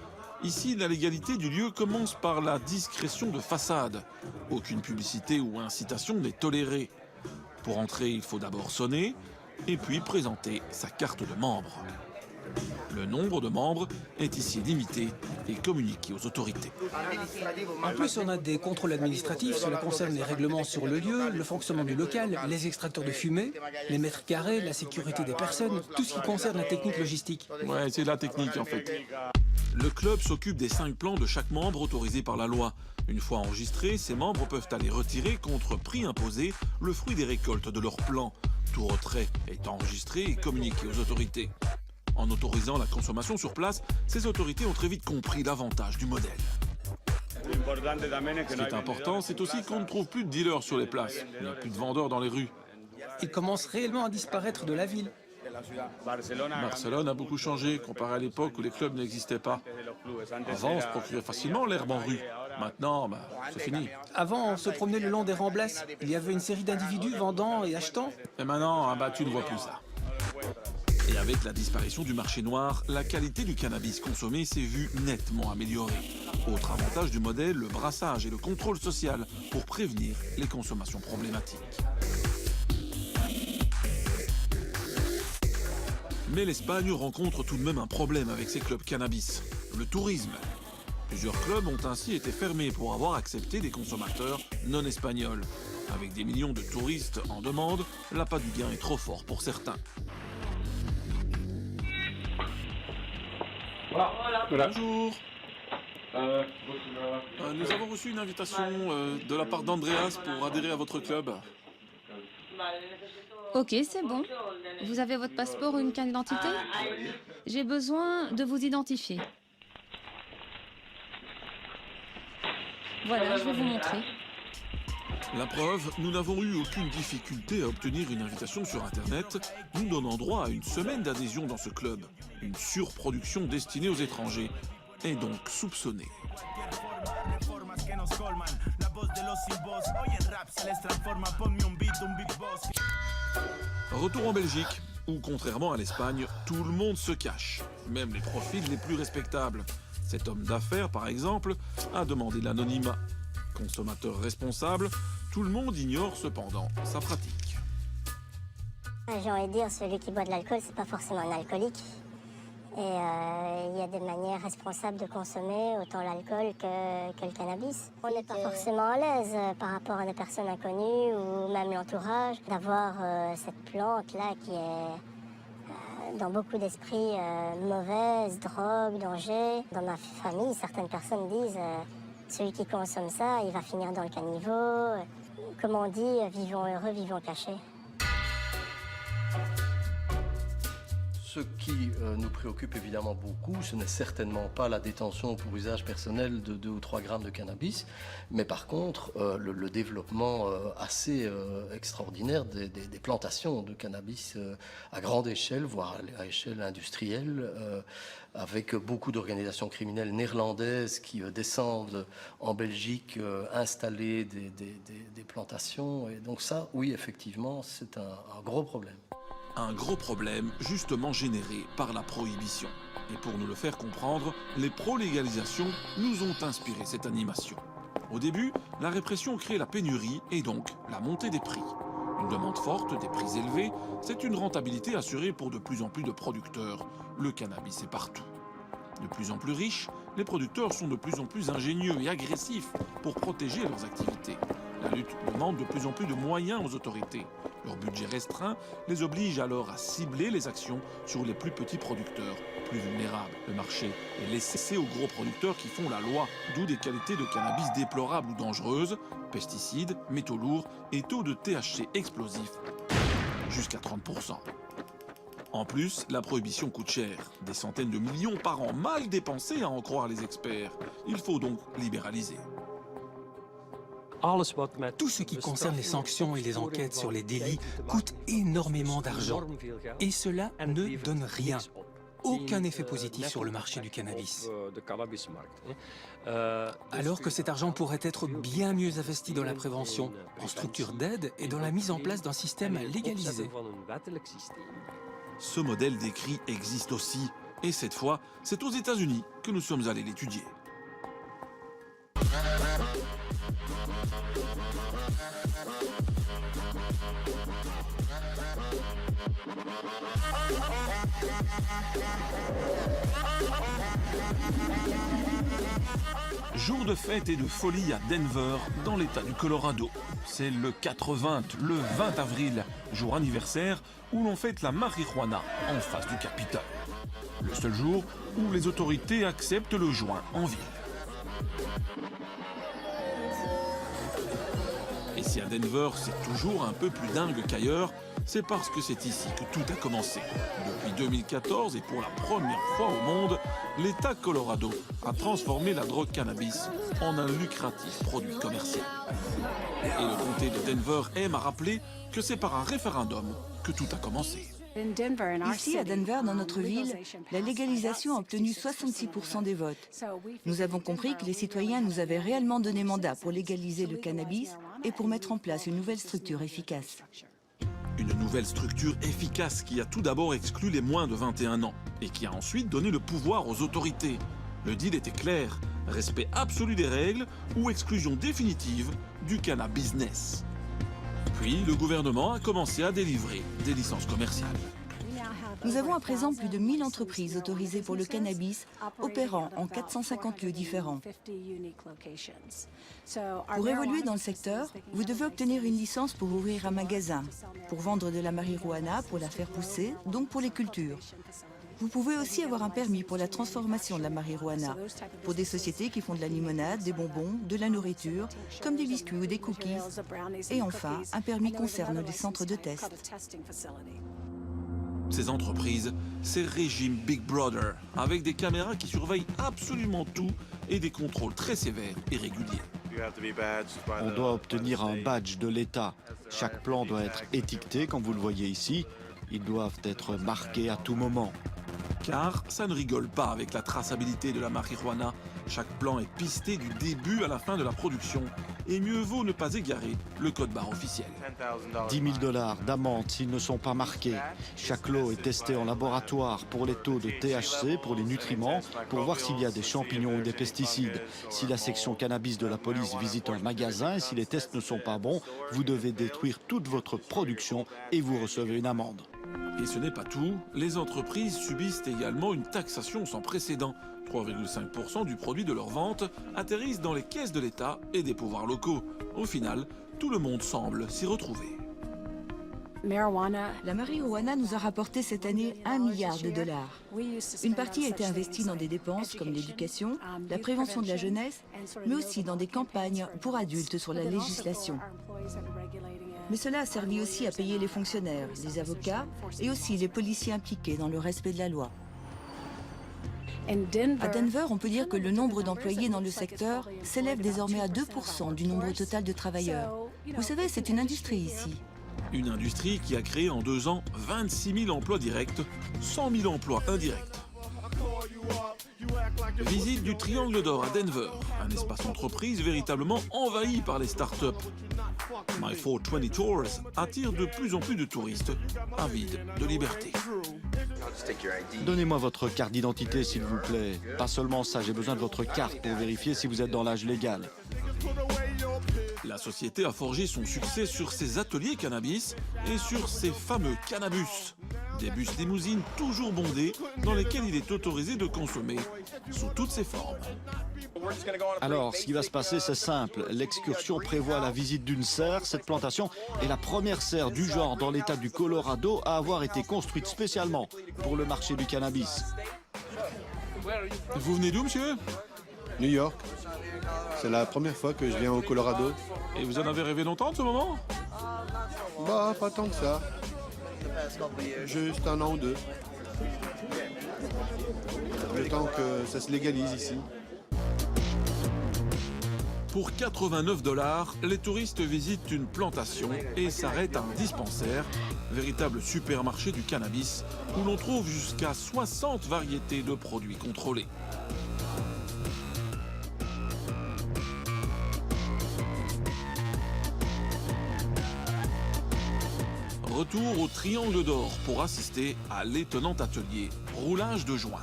S8: Ici, la légalité du lieu commence par la discrétion de façade. Aucune publicité ou incitation n'est tolérée. Pour entrer, il faut d'abord sonner et puis présenter sa carte de membre. Le nombre de membres est ici limité et communiqué aux autorités.
S5: En plus, on a des contrôles administratifs. Cela concerne les règlements sur le lieu, le fonctionnement du local, les extracteurs de fumée, les mètres carrés, la sécurité des personnes, tout ce qui concerne la technique logistique.
S8: Ouais, c'est la technique en fait. Le club s'occupe des 5 plans de chaque membre autorisé par la loi. Une fois enregistrés, ces membres peuvent aller retirer contre prix imposé le fruit des récoltes de leur plan. Tout retrait est enregistré et communiqué aux autorités. En autorisant la consommation sur place, ces autorités ont très vite compris l'avantage du modèle. Ce qui est important, c'est aussi qu'on ne trouve plus de dealers sur les places. Il n'y a plus de vendeurs dans les rues.
S5: Ils commencent réellement à disparaître de la ville.
S8: Barcelone a beaucoup changé comparé à l'époque où les clubs n'existaient pas. Avant, on se procurait facilement l'herbe en rue. Maintenant, c'est fini.
S5: Avant, on se promenait le long des remblaises. Il y avait une série d'individus vendant et achetant.
S8: Et maintenant, tu ne vois plus ça. Et avec la disparition du marché noir, la qualité du cannabis consommé s'est vue nettement améliorée. Autre avantage du modèle, le brassage et le contrôle social pour prévenir les consommations problématiques. Mais l'Espagne rencontre tout de même un problème avec ses clubs cannabis, le tourisme. Plusieurs clubs ont ainsi été fermés pour avoir accepté des consommateurs non espagnols. Avec des millions de touristes en demande, l'appât du gain est trop fort pour certains.
S24: Voilà.
S8: Bonjour. Nous avons reçu une invitation de la part d'Andreas pour adhérer à votre club.
S9: Ok, c'est bon. Vous avez votre passeport ou une carte d'identité? J'ai besoin de vous identifier. Voilà, je vais vous montrer.
S8: La preuve, nous n'avons eu aucune difficulté à obtenir une invitation sur Internet, nous donnant droit à une semaine d'adhésion dans ce club. Une surproduction destinée aux étrangers est donc soupçonnée. Retour en Belgique, où contrairement à l'Espagne, tout le monde se cache, même les profils les plus respectables. Cet homme d'affaires, par exemple, a demandé l'anonymat. Consommateur responsable, tout le monde ignore cependant sa pratique.
S12: J'ai envie de dire, celui qui boit de l'alcool, c'est pas forcément un alcoolique. Et il y a des manières responsables de consommer autant l'alcool que le cannabis. On n'est pas forcément à l'aise par rapport à des personnes inconnues ou même l'entourage d'avoir cette plante-là qui est dans beaucoup d'esprits mauvaise, drogue, danger. Dans ma famille, certaines personnes disent celui qui consomme ça, il va finir dans le caniveau. Comme on dit, vivons heureux, vivons cachés.
S28: Ce qui nous préoccupe évidemment beaucoup, ce n'est certainement pas la détention pour usage personnel de 2 ou 3 grammes de cannabis, mais par contre le développement assez extraordinaire des plantations de cannabis à grande échelle, voire à échelle industrielle, avec beaucoup d'organisations criminelles néerlandaises qui descendent en Belgique installer des plantations. Et donc ça, oui, effectivement, c'est un gros problème.
S8: Un gros problème justement généré par la prohibition. Et pour nous le faire comprendre, les pro-légalisations nous ont inspiré cette animation. Au début, la répression crée la pénurie et donc la montée des prix. Une demande forte, des prix élevés, c'est une rentabilité assurée pour de plus en plus de producteurs. Le cannabis est partout. De plus en plus riches, les producteurs sont de plus en plus ingénieux et agressifs pour protéger leurs activités. La lutte demande de plus en plus de moyens aux autorités. Leur budget restreint les oblige alors à cibler les actions sur les plus petits producteurs, plus vulnérables. Le marché est laissé aux gros producteurs qui font la loi, d'où des qualités de cannabis déplorables ou dangereuses, pesticides, métaux lourds et taux de THC explosifs, jusqu'à 30%. En plus, la prohibition coûte cher, des centaines de millions par an mal dépensés à en croire les experts. Il faut donc libéraliser.
S5: Tout ce qui concerne les sanctions et les enquêtes sur les délits coûte énormément d'argent. Et cela ne donne rien. Aucun effet positif sur le marché du cannabis. Alors que cet argent pourrait être bien mieux investi dans la prévention, en structures d'aide et dans la mise en place d'un système légalisé.
S8: Ce modèle décrit existe aussi. Et cette fois, c'est aux États-Unis que nous sommes allés l'étudier. Jour de fête et de folie à Denver, dans l'État du Colorado. C'est le 4/20, le 20 avril, jour anniversaire où l'on fête la marijuana en face du Capitole. Le seul jour où les autorités acceptent le joint en ville. Et si à Denver c'est toujours un peu plus dingue qu'ailleurs, c'est parce que c'est ici que tout a commencé. Depuis 2014 et pour la première fois au monde, l'État Colorado a transformé la drogue cannabis en un lucratif produit commercial. Et le comté de Denver aime à rappeler que c'est par un référendum que tout a commencé.
S7: Ici, à Denver, dans notre ville, la légalisation a obtenu 66% des votes. Nous avons compris que les citoyens nous avaient réellement donné mandat pour légaliser le cannabis et pour mettre en place une nouvelle structure efficace.
S8: Une nouvelle structure efficace qui a tout d'abord exclu les moins de 21 ans et qui a ensuite donné le pouvoir aux autorités. Le deal était clair, respect absolu des règles ou exclusion définitive du cannabis business. Puis, le gouvernement a commencé à délivrer des licences commerciales.
S7: Nous avons à présent plus de 1000 entreprises autorisées pour le cannabis, opérant en 450 lieux différents. Pour évoluer dans le secteur, vous devez obtenir une licence pour ouvrir un magasin, pour vendre de la marijuana, pour la faire pousser, donc pour les cultures. Vous pouvez aussi avoir un permis pour la transformation de la marijuana, pour des sociétés qui font de la limonade, des bonbons, de la nourriture, comme des biscuits ou des cookies. Et enfin, un permis concerne les centres de test.
S8: Ces entreprises, c'est régime Big Brother, avec des caméras qui surveillent absolument tout et des contrôles très sévères et réguliers.
S13: On doit obtenir un badge de l'État. Chaque plan doit être étiqueté, comme vous le voyez ici. Ils doivent être marqués à tout moment.
S8: Car ça ne rigole pas avec la traçabilité de la marijuana. Chaque plan est pisté du début à la fin de la production. Et mieux vaut ne pas égarer le code barre officiel.
S13: 10 000 $ d'amende s'ils ne sont pas marqués. Chaque lot est testé en laboratoire pour les taux de THC, pour les nutriments, pour voir s'il y a des champignons ou des pesticides. Si la section cannabis de la police visite un magasin et si les tests ne sont pas bons, vous devez détruire toute votre production et vous recevez une amende.
S8: Et ce n'est pas tout, les entreprises subissent également une taxation sans précédent. 3,5% du produit de leur vente atterrissent dans les caisses de l'État et des pouvoirs locaux. Au final, tout le monde semble s'y retrouver.
S7: La marijuana nous a rapporté cette année $1 milliard. Une partie a été investie dans des dépenses comme l'éducation, la prévention de la jeunesse, mais aussi dans des campagnes pour adultes sur la législation. Mais cela a servi aussi à payer les fonctionnaires, les avocats et aussi les policiers impliqués dans le respect de la loi. À Denver, on peut dire que le nombre d'employés dans le secteur s'élève désormais à 2% du nombre total de travailleurs. Vous savez, c'est une industrie ici.
S8: Une industrie qui a créé en 2 ans 26 000 emplois directs, 100 000 emplois indirects. Visite du Triangle d'Or à Denver, un espace entreprise véritablement envahi par les startups. My 420 Tours attire de plus en plus de touristes avides de liberté.
S13: Donnez-moi votre carte d'identité, s'il vous plaît. Pas seulement ça, j'ai besoin de votre carte pour vérifier si vous êtes dans l'âge légal.
S8: La société a forgé son succès sur ses ateliers cannabis et sur ses fameux cannabus. Des bus limousines toujours bondés dans lesquels il est autorisé de consommer sous toutes ses formes.
S13: Alors, ce qui va se passer, c'est simple. L'excursion prévoit la visite d'une serre. Cette plantation est la première serre du genre dans l'État du Colorado à avoir été construite spécialement pour le marché du cannabis.
S8: Vous venez d'où, monsieur?
S26: New York. C'est la première fois que je viens au Colorado.
S8: Et vous en avez rêvé longtemps de ce moment?
S26: Bah, pas tant que ça. Juste 1 an ou 2. Le temps que ça se légalise ici.
S8: Pour $89, les touristes visitent une plantation et s'arrêtent à un dispensaire, véritable supermarché du cannabis, où l'on trouve jusqu'à 60 variétés de produits contrôlés. Retour au Triangle d'Or pour assister à l'étonnant atelier roulage de joint.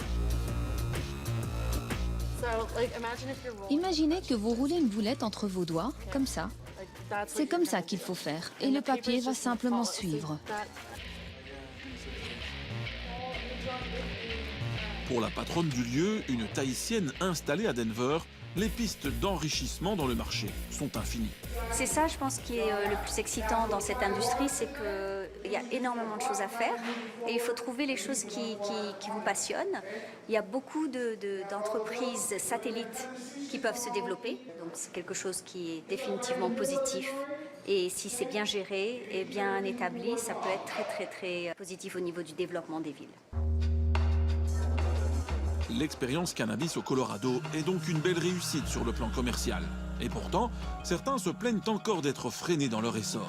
S9: Imaginez que vous roulez une boulette entre vos doigts, comme ça. C'est comme ça qu'il faut faire, et le papier va simplement suivre.
S8: Pour la patronne du lieu, une Tahitienne installée à Denver, les pistes d'enrichissement dans le marché sont infinies.
S3: C'est ça, je pense, qui est le plus excitant dans cette industrie, c'est qu'il y a énormément de choses à faire et il faut trouver les choses qui vous passionnent. Il y a beaucoup d'entreprises satellites qui peuvent se développer, donc c'est quelque chose qui est définitivement positif. Et si c'est bien géré et bien établi, ça peut être très, très, très positif au niveau du développement des villes.
S8: L'expérience cannabis au Colorado est donc une belle réussite sur le plan commercial. Et pourtant, certains se plaignent encore d'être freinés dans leur essor.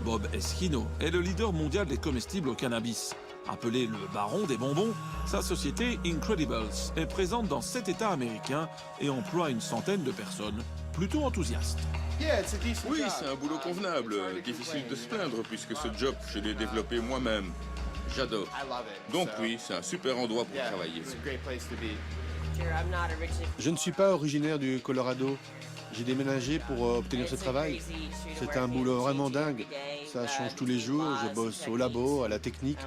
S8: Bob Eschino est le leader mondial des comestibles au cannabis. Appelé le baron des bonbons, sa société Incredibles est présente dans 7 États américains et emploie une centaine de personnes plutôt enthousiastes.
S15: Oui, c'est un boulot convenable. Difficile de se plaindre puisque ce job, je l'ai développé moi-même. J'adore. Donc oui, c'est un super endroit pour travailler.
S26: Je ne suis pas originaire du Colorado. J'ai déménagé pour obtenir ce travail. C'est un boulot vraiment dingue. Ça change tous les jours. Je bosse au labo, à la technique,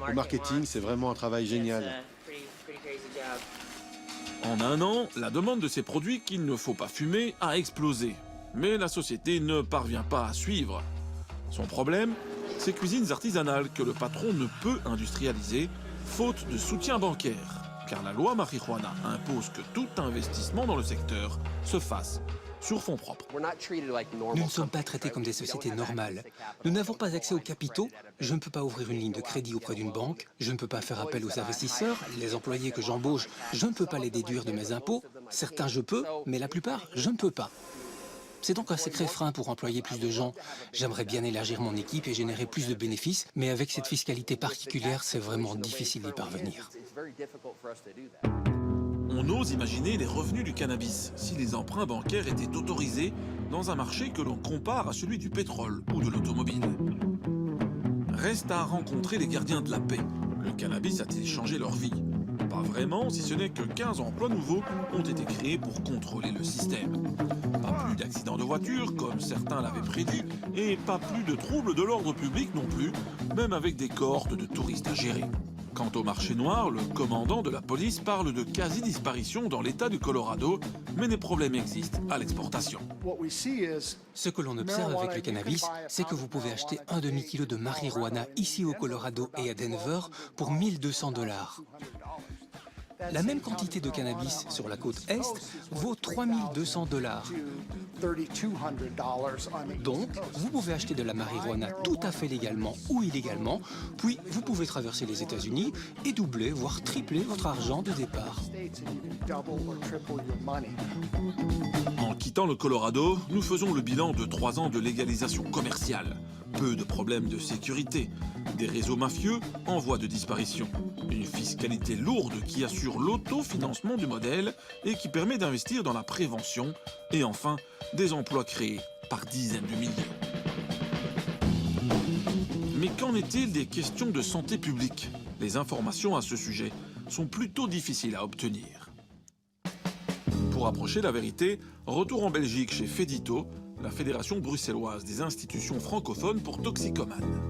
S26: au marketing. C'est vraiment un travail génial.
S8: En 1 an, la demande de ces produits qu'il ne faut pas fumer a explosé. Mais la société ne parvient pas à suivre. Son problème, ces cuisines artisanales que le patron ne peut industrialiser, faute de soutien bancaire. Car la loi marijuana impose que tout investissement dans le secteur se fasse sur fonds propres.
S5: Nous ne sommes pas traités comme des sociétés normales. Nous n'avons pas accès aux capitaux. Je ne peux pas ouvrir une ligne de crédit auprès d'une banque. Je ne peux pas faire appel aux investisseurs. Les employés que j'embauche, je ne peux pas les déduire de mes impôts. Certains, je peux, mais la plupart, je ne peux pas. C'est donc un sacré frein pour employer plus de gens. J'aimerais bien élargir mon équipe et générer plus de bénéfices, mais avec cette fiscalité particulière, c'est vraiment difficile d'y parvenir.
S8: On ose imaginer les revenus du cannabis si les emprunts bancaires étaient autorisés dans un marché que l'on compare à celui du pétrole ou de l'automobile. Reste à rencontrer les gardiens de la paix. Le cannabis a-t-il changé leur vie? Pas vraiment, si ce n'est que 15 emplois nouveaux ont été créés pour contrôler le système. Pas plus d'accidents de voiture, comme certains l'avaient prédit, et pas plus de troubles de l'ordre public non plus, même avec des cohortes de touristes à gérer. Quant au marché noir, le commandant de la police parle de quasi-disparition dans l'État du Colorado, mais des problèmes existent à l'exportation.
S5: Ce que l'on observe avec le cannabis, c'est que vous pouvez acheter un demi-kilo de marijuana ici au Colorado et à Denver pour 1 200 $. La même quantité de cannabis sur la côte Est vaut 3 200 $. Donc, vous pouvez acheter de la marijuana tout à fait légalement ou illégalement, puis vous pouvez traverser les États-Unis et doubler, voire tripler votre argent de départ.
S8: En quittant le Colorado, nous faisons le bilan de 3 ans de légalisation commerciale. Peu de problèmes de sécurité, des réseaux mafieux en voie de disparition, une fiscalité lourde qui assure l'autofinancement du modèle et qui permet d'investir dans la prévention, et enfin, des emplois créés par dizaines de milliers. Mais qu'en est-il des questions de santé publique? Les informations à ce sujet sont plutôt difficiles à obtenir. Pour approcher la vérité, retour en Belgique chez FEDITO, la Fédération bruxelloise des institutions francophones pour toxicomanes.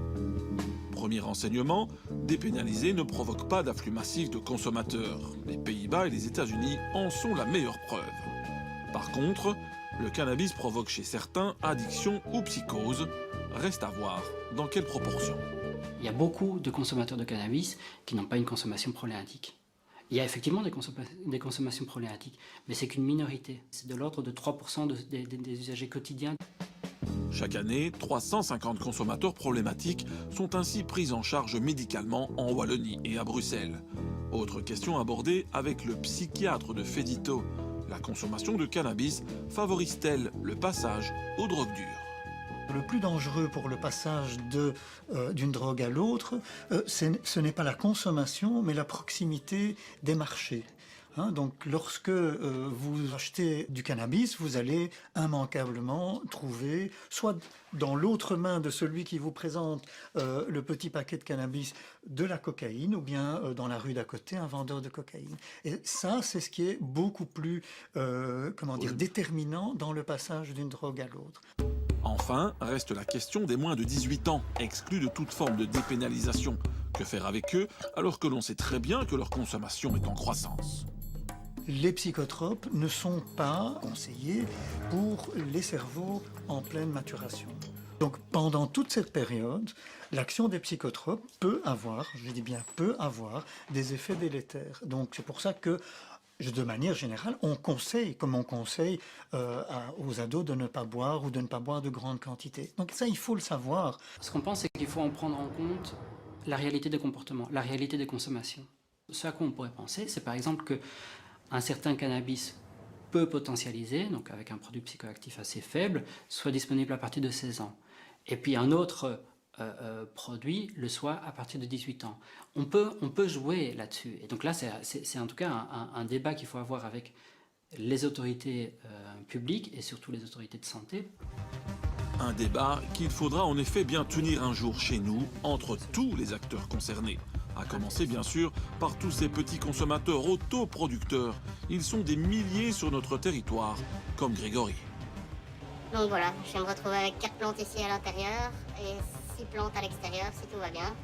S8: Premier renseignement, dépénaliser ne provoque pas d'afflux massif de consommateurs. Les Pays-Bas et les États-Unis en sont la meilleure preuve. Par contre, le cannabis provoque chez certains addiction ou psychose. Reste à voir dans quelle proportion.
S4: Il y a beaucoup de consommateurs de cannabis qui n'ont pas une consommation problématique. Il y a effectivement des consommations problématiques, mais c'est qu'une minorité. C'est de l'ordre de 3% des usagers quotidiens.
S8: Chaque année, 350 consommateurs problématiques sont ainsi pris en charge médicalement en Wallonie et à Bruxelles. Autre question abordée avec le psychiatre de FEDITO. La consommation de cannabis favorise-t-elle le passage aux drogues dures?
S6: Le plus dangereux pour le passage d'une drogue à l'autre, ce n'est pas la consommation, mais la proximité des marchés. Donc lorsque vous achetez du cannabis, vous allez immanquablement trouver, soit dans l'autre main de celui qui vous présente le petit paquet de cannabis, de la cocaïne, ou bien dans la rue d'à côté, un vendeur de cocaïne. Et ça, c'est ce qui est beaucoup plus déterminant dans le passage d'une drogue à l'autre.
S8: Enfin, reste la question des moins de 18 ans, exclus de toute forme de dépénalisation. Que faire avec eux alors que l'on sait très bien que leur consommation est en croissance?
S6: Les psychotropes ne sont pas conseillés pour les cerveaux en pleine maturation. Donc pendant toute cette période, l'action des psychotropes peut avoir, je dis bien peut avoir, des effets délétères. Donc c'est pour ça que, de manière générale, on conseille, comme on conseille aux ados de ne pas boire ou de ne pas boire de grandes quantités. Donc ça, il faut le savoir.
S4: Ce qu'on pense, c'est qu'il faut en prendre en compte la réalité des comportements, la réalité des consommations. Ce à quoi on pourrait penser, c'est par exemple qu'un certain cannabis peu potentialisé, donc avec un produit psychoactif assez faible, soit disponible à partir de 16 ans. Et puis un autre produit le soit à partir de 18 ans. On peut jouer là-dessus. Et donc là, c'est en tout cas un débat qu'il faut avoir avec les autorités publiques et surtout les autorités de santé.
S8: Un débat qu'il faudra en effet bien tenir un jour chez nous, entre tous les acteurs concernés. À commencer bien sûr par tous ces petits consommateurs autoproducteurs. Ils sont des milliers sur notre territoire, comme Grégory.
S16: Donc voilà, je vais me retrouver avec 4 plantes ici à l'intérieur et 6 plantes à l'extérieur si tout va bien.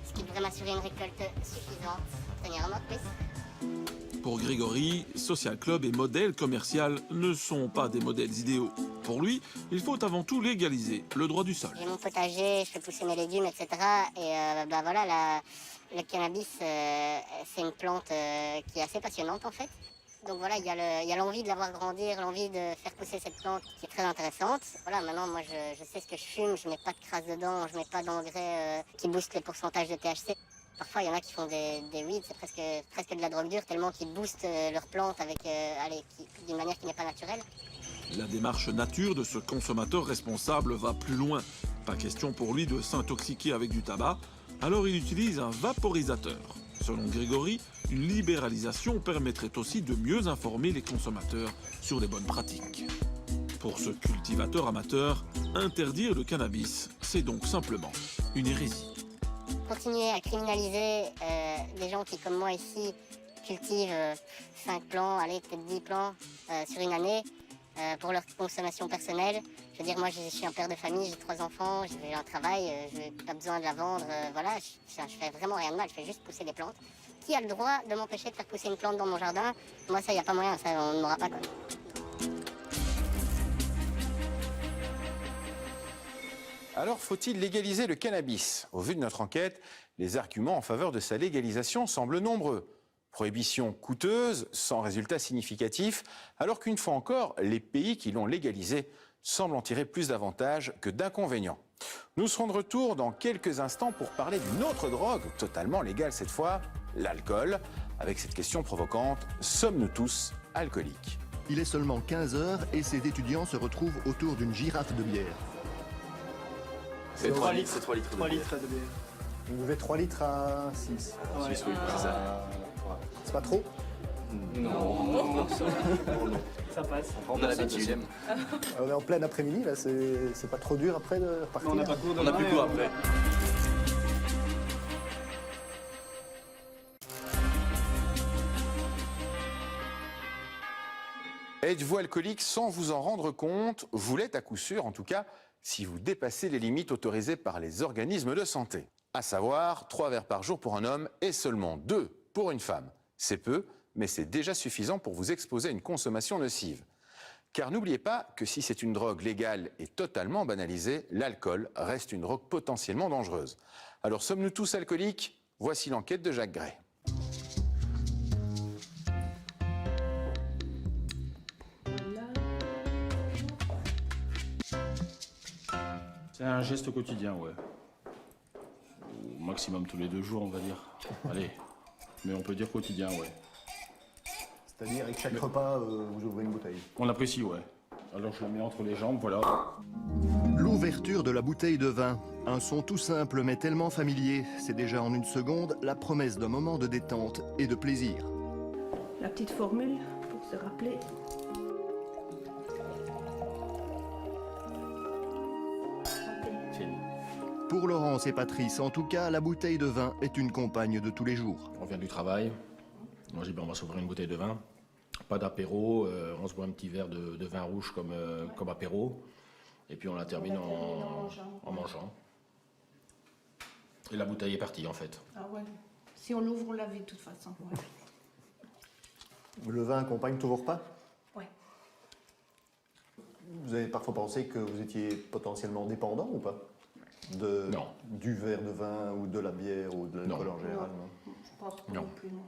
S16: Ce qui devrait m'assurer une récolte suffisante. Tenir un mot de plus.
S8: Pour Grégory, Social Club et modèle commercial ne sont pas des modèles idéaux. Pour lui, il faut avant tout légaliser le droit du sol.
S16: J'ai mon potager, je fais pousser mes légumes, etc. Et voilà, le cannabis, c'est une plante qui est assez passionnante en fait. Donc voilà, il y a l'envie de la voir grandir, l'envie de faire pousser cette plante qui est très intéressante. Voilà, maintenant moi je sais ce que je fume, je mets pas de crasse dedans, je mets pas d'engrais qui boostent les pourcentages de THC. Parfois il y en a qui font des weeds, c'est presque de la drogue dure, tellement qu'ils boostent leurs plantes d'une manière qui n'est pas naturelle.
S8: La démarche nature de ce consommateur responsable va plus loin. Pas question pour lui de s'intoxiquer avec du tabac, alors il utilise un vaporisateur. Selon Grégory, une libéralisation permettrait aussi de mieux informer les consommateurs sur les bonnes pratiques. Pour ce cultivateur amateur, interdire le cannabis, c'est donc simplement une hérésie.
S16: Continuer à criminaliser des gens qui, comme moi ici, cultivent 5 plants, allez peut-être 10 plants sur une année pour leur consommation personnelle, Je veux dire, moi, je suis un père de famille, j'ai 3 enfants, j'ai un travail, je n'ai pas besoin de la vendre, voilà, je fais vraiment rien de mal, je fais juste pousser des plantes. Qui a le droit de m'empêcher de faire pousser une plante dans mon jardin? Moi, ça, il n'y a pas moyen, ça, on ne m'aura pas, quoi.
S17: Alors, faut-il légaliser le cannabis? Au vu de notre enquête, les arguments en faveur de sa légalisation semblent nombreux. Prohibition coûteuse, sans résultat significatif, alors qu'une fois encore, les pays qui l'ont légalisé semblent en tirer plus d'avantages que d'inconvénients. Nous serons de retour dans quelques instants pour parler d'une autre drogue, totalement légale cette fois, l'alcool. Avec cette question provocante, sommes-nous tous alcooliques?
S18: Il est seulement 15 h et ces étudiants se retrouvent autour d'une girafe de bière.
S11: C'est 3 litres, c'est 3 litres.
S19: 3 litres de bière. Vous buvez 3 litres à 6.
S11: Ouais. 6, oui, c'est ça.
S19: C'est pas trop?
S11: Non.
S19: Ça passe.
S11: On a l'habitude.
S19: On est en plein après-midi, là, c'est pas trop dur après de repartir?
S11: On n'a pas cours, on n'a plus cours après.
S17: Êtes-vous alcoolique sans vous en rendre compte? Vous l'êtes à coup sûr, en tout cas, si vous dépassez les limites autorisées par les organismes de santé. À savoir, 3 verres par jour pour un homme et seulement 2 pour une femme. C'est peu, mais c'est déjà suffisant pour vous exposer à une consommation nocive. Car n'oubliez pas que si c'est une drogue légale et totalement banalisée, l'alcool reste une drogue potentiellement dangereuse. Alors sommes-nous tous alcooliques? Voici l'enquête de Jacques Gray.
S20: C'est un geste quotidien, ouais. Au maximum tous les 2 jours, on va dire. Allez, mais on peut dire quotidien, ouais.
S19: C'est-à-dire avec chaque repas, vous ouvrez une bouteille?
S20: On apprécie, ouais. Alors je la mets entre les jambes, voilà.
S18: L'ouverture de la bouteille de vin. Un son tout simple mais tellement familier. C'est déjà en une seconde la promesse d'un moment de détente et de plaisir.
S21: La petite formule pour se rappeler.
S18: Pour Laurence et Patrice, en tout cas, la bouteille de vin est une compagne de tous les jours.
S20: On vient du travail. Moi j'ai dit, on va s'ouvrir une bouteille de vin. Pas d'apéro, on se boit un petit verre de vin rouge comme apéro. Et puis on la termine en mangeant. Et la bouteille est partie en fait.
S21: Ah ouais. Si on l'ouvre, on la vide de toute façon. Ouais.
S19: Le vin accompagne tous vos repas?
S21: Ouais.
S19: Vous avez parfois pensé que vous étiez potentiellement dépendant ou pas?
S20: Non.
S19: Du verre de vin ou de la bière ou de l'alcool en général?
S21: Non, je pense pas non plus, non.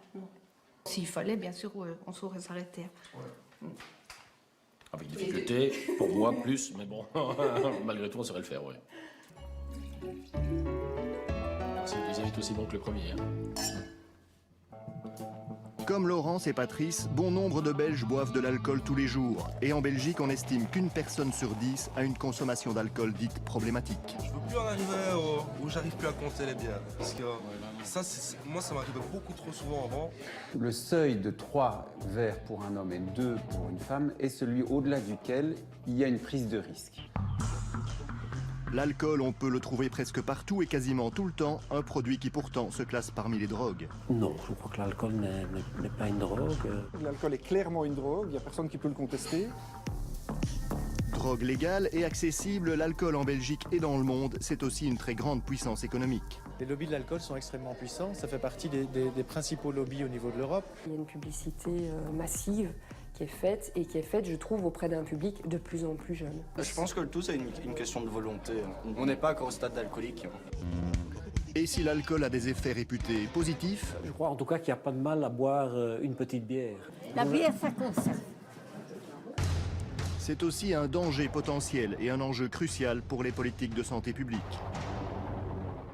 S21: S'il fallait, bien sûr, on saurait s'arrêter. Ouais.
S20: Avec difficulté, pour moi plus, mais bon, malgré tout on saurait le faire, ouais. Si le deuxième est aussi bon que le premier.
S18: Comme Laurence et Patrice, bon nombre de Belges boivent de l'alcool tous les jours. Et en Belgique, on estime qu'une personne sur 10 a une consommation d'alcool dite problématique.
S27: Je veux plus en arriver où j'arrive plus à compter les bières. Parce que ça, moi, ça m'arrive beaucoup trop souvent avant.
S22: Le seuil de 3 verres pour un homme et 2 pour une femme est celui au-delà duquel il y a une prise de risque.
S18: L'alcool, on peut le trouver presque partout et quasiment tout le temps, un produit qui pourtant se classe parmi les drogues.
S23: Non, je crois que l'alcool n'est pas une drogue.
S25: L'alcool est clairement une drogue, il n'y a personne qui peut le contester.
S18: Drogue légale et accessible, l'alcool en Belgique et dans le monde, c'est aussi une très grande puissance économique.
S29: Les lobbies de l'alcool sont extrêmement puissants, ça fait partie des principaux lobbies au niveau de l'Europe.
S30: Il y a une publicité massive qui est faite, je trouve, auprès d'un public de plus en plus jeune.
S11: Je pense que le tout, c'est une question de volonté. On n'est pas encore au stade d'alcoolique.
S18: Et si l'alcool a des effets réputés positifs?
S23: Je crois en tout cas qu'il n'y a pas de mal à boire une petite bière.
S12: La bière, ça conserve.
S18: C'est aussi un danger potentiel et un enjeu crucial pour les politiques de santé publique.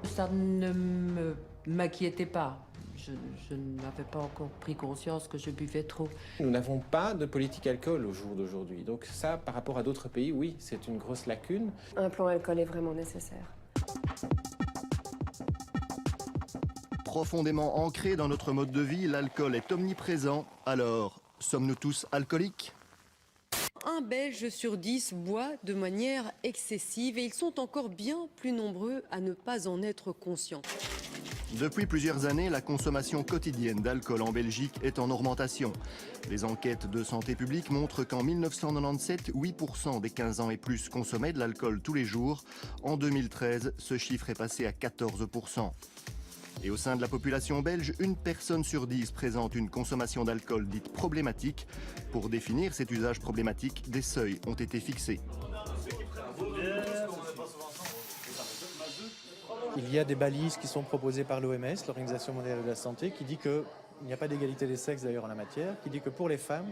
S31: Ça ne m'inquiétait pas. Je n'avais pas encore pris conscience que je buvais trop.
S29: Nous n'avons pas de politique alcool au jour d'aujourd'hui. Donc ça, par rapport à d'autres pays, oui, c'est une grosse lacune.
S30: Un plan alcool est vraiment nécessaire.
S18: Profondément ancré dans notre mode de vie, l'alcool est omniprésent. Alors, sommes-nous tous alcooliques?
S32: Un Belge sur 10 boit de manière excessive et ils sont encore bien plus nombreux à ne pas en être conscients.
S18: Depuis plusieurs années, la consommation quotidienne d'alcool en Belgique est en augmentation. Les enquêtes de santé publique montrent qu'en 1997, 8% des 15 ans et plus consommaient de l'alcool tous les jours. En 2013, ce chiffre est passé à 14%. Et au sein de la population belge, 1 personne sur 10 présente une consommation d'alcool dite problématique. Pour définir cet usage problématique, des seuils ont été fixés.
S1: Il y a des balises qui sont proposées par l'OMS, l'Organisation mondiale de la santé, qui dit qu'il n'y a pas d'égalité des sexes d'ailleurs en la matière, qui dit que pour les femmes,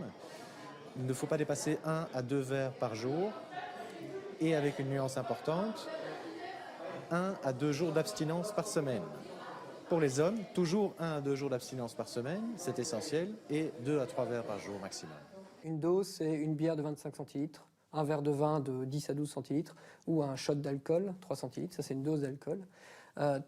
S1: il ne faut pas dépasser 1 à 2 verres par jour, et avec une nuance importante, 1 à 2 jours d'abstinence par semaine. Pour les hommes, toujours 1 à 2 jours d'abstinence par semaine, c'est essentiel, et 2 à 3 verres par jour maximum.
S2: Une dose, c'est une bière de 25 centilitres, un verre de vin de 10 à 12 centilitres, ou un shot d'alcool, 3 centilitres, ça c'est une dose d'alcool.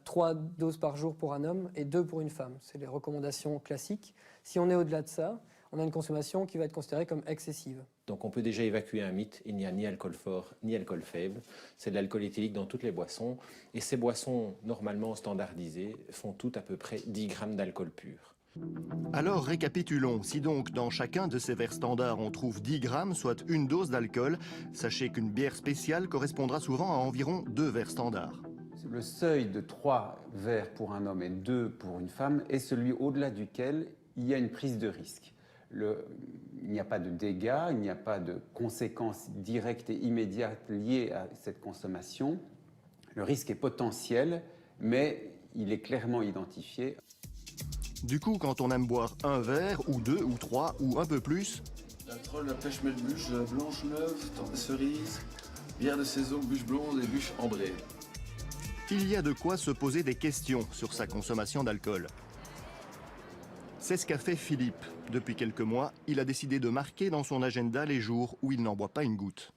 S2: 3 doses par jour pour un homme et 2 pour une femme. C'est les recommandations classiques. Si on est au-delà de ça, on a une consommation qui va être considérée comme excessive.
S29: Donc on peut déjà évacuer un mythe, il n'y a ni alcool fort ni alcool faible. C'est de l'alcool éthylique dans toutes les boissons. Et ces boissons, normalement standardisées, font toutes à peu près 10 grammes d'alcool pur.
S18: Alors récapitulons, si donc dans chacun de ces verres standards on trouve 10 grammes, soit une dose d'alcool, sachez qu'une bière spéciale correspondra souvent à environ 2 verres standards.
S22: Le seuil de 3 verres pour un homme et 2 pour une femme est celui au-delà duquel il y a une prise de risque. Il n'y a pas de dégâts, il n'y a pas de conséquences directes et immédiates liées à cette consommation. Le risque est potentiel, mais il est clairement identifié.
S18: Du coup, quand on aime boire un verre, ou 2, ou 3, ou un peu plus...
S3: La troll, la pêche melbuche, blanche neuve, tarte cerise, bière de saison, bûche blonde et bûche ambrée.
S18: Il y a de quoi se poser des questions sur sa consommation d'alcool. C'est ce qu'a fait Philippe. Depuis quelques mois, il a décidé de marquer dans son agenda les jours où il n'en boit pas une goutte.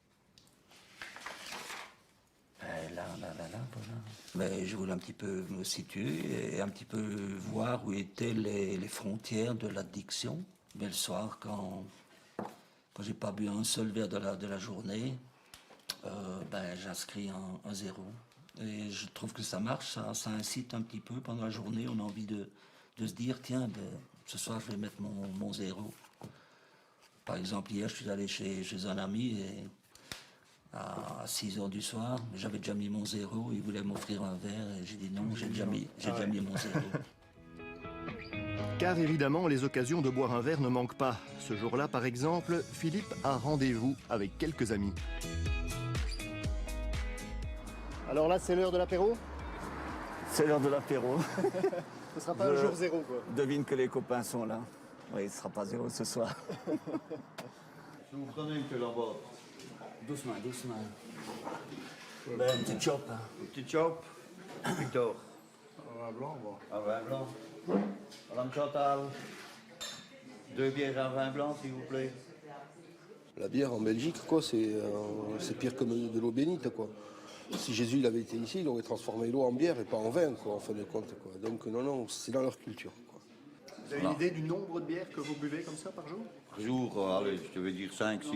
S7: Mais je voulais un petit peu me situer et un petit peu voir où étaient les frontières de l'addiction. Mais le soir, quand j'ai pas bu un seul verre de la journée, j'inscris un 0. Et je trouve que ça marche, ça incite un petit peu pendant la journée. On a envie de se dire, tiens, ce soir je vais mettre mon 0. Par exemple, hier je suis allé chez un ami et à 6 h du soir, j'avais déjà mis mon 0, il voulait m'offrir un verre et j'ai dit non, j'ai déjà mis mon 0.
S18: Car évidemment, les occasions de boire un verre ne manquent pas. Ce jour-là, par exemple, Philippe a rendez-vous avec quelques amis.
S19: Alors là, c'est l'heure de l'apéro?
S9: C'est l'heure de l'apéro.
S19: Ce sera pas un jour 0, quoi.
S9: Devine que les copains sont là. Oui, ce sera pas 0 ce soir. Je vous prenez une que là-bas.
S7: Doucement, doucement.
S9: Ben, un petit chop. Hein.
S7: Un petit chop.
S9: Victor.
S19: Un vin blanc, bon.
S9: Un vin blanc. Madame Chantal. 2 bières à vin blanc, s'il vous plaît.
S27: La bière en Belgique, quoi, c'est pire que de l'eau bénite, quoi. Si Jésus il avait été ici, il aurait transformé l'eau en bière et pas en vin, quoi, en fin de compte, quoi. Donc non, c'est dans leur culture, quoi.
S19: Vous avez une idée du nombre de bières que vous buvez comme ça par jour?
S9: Par jour, allez, je vais dire 5, 6.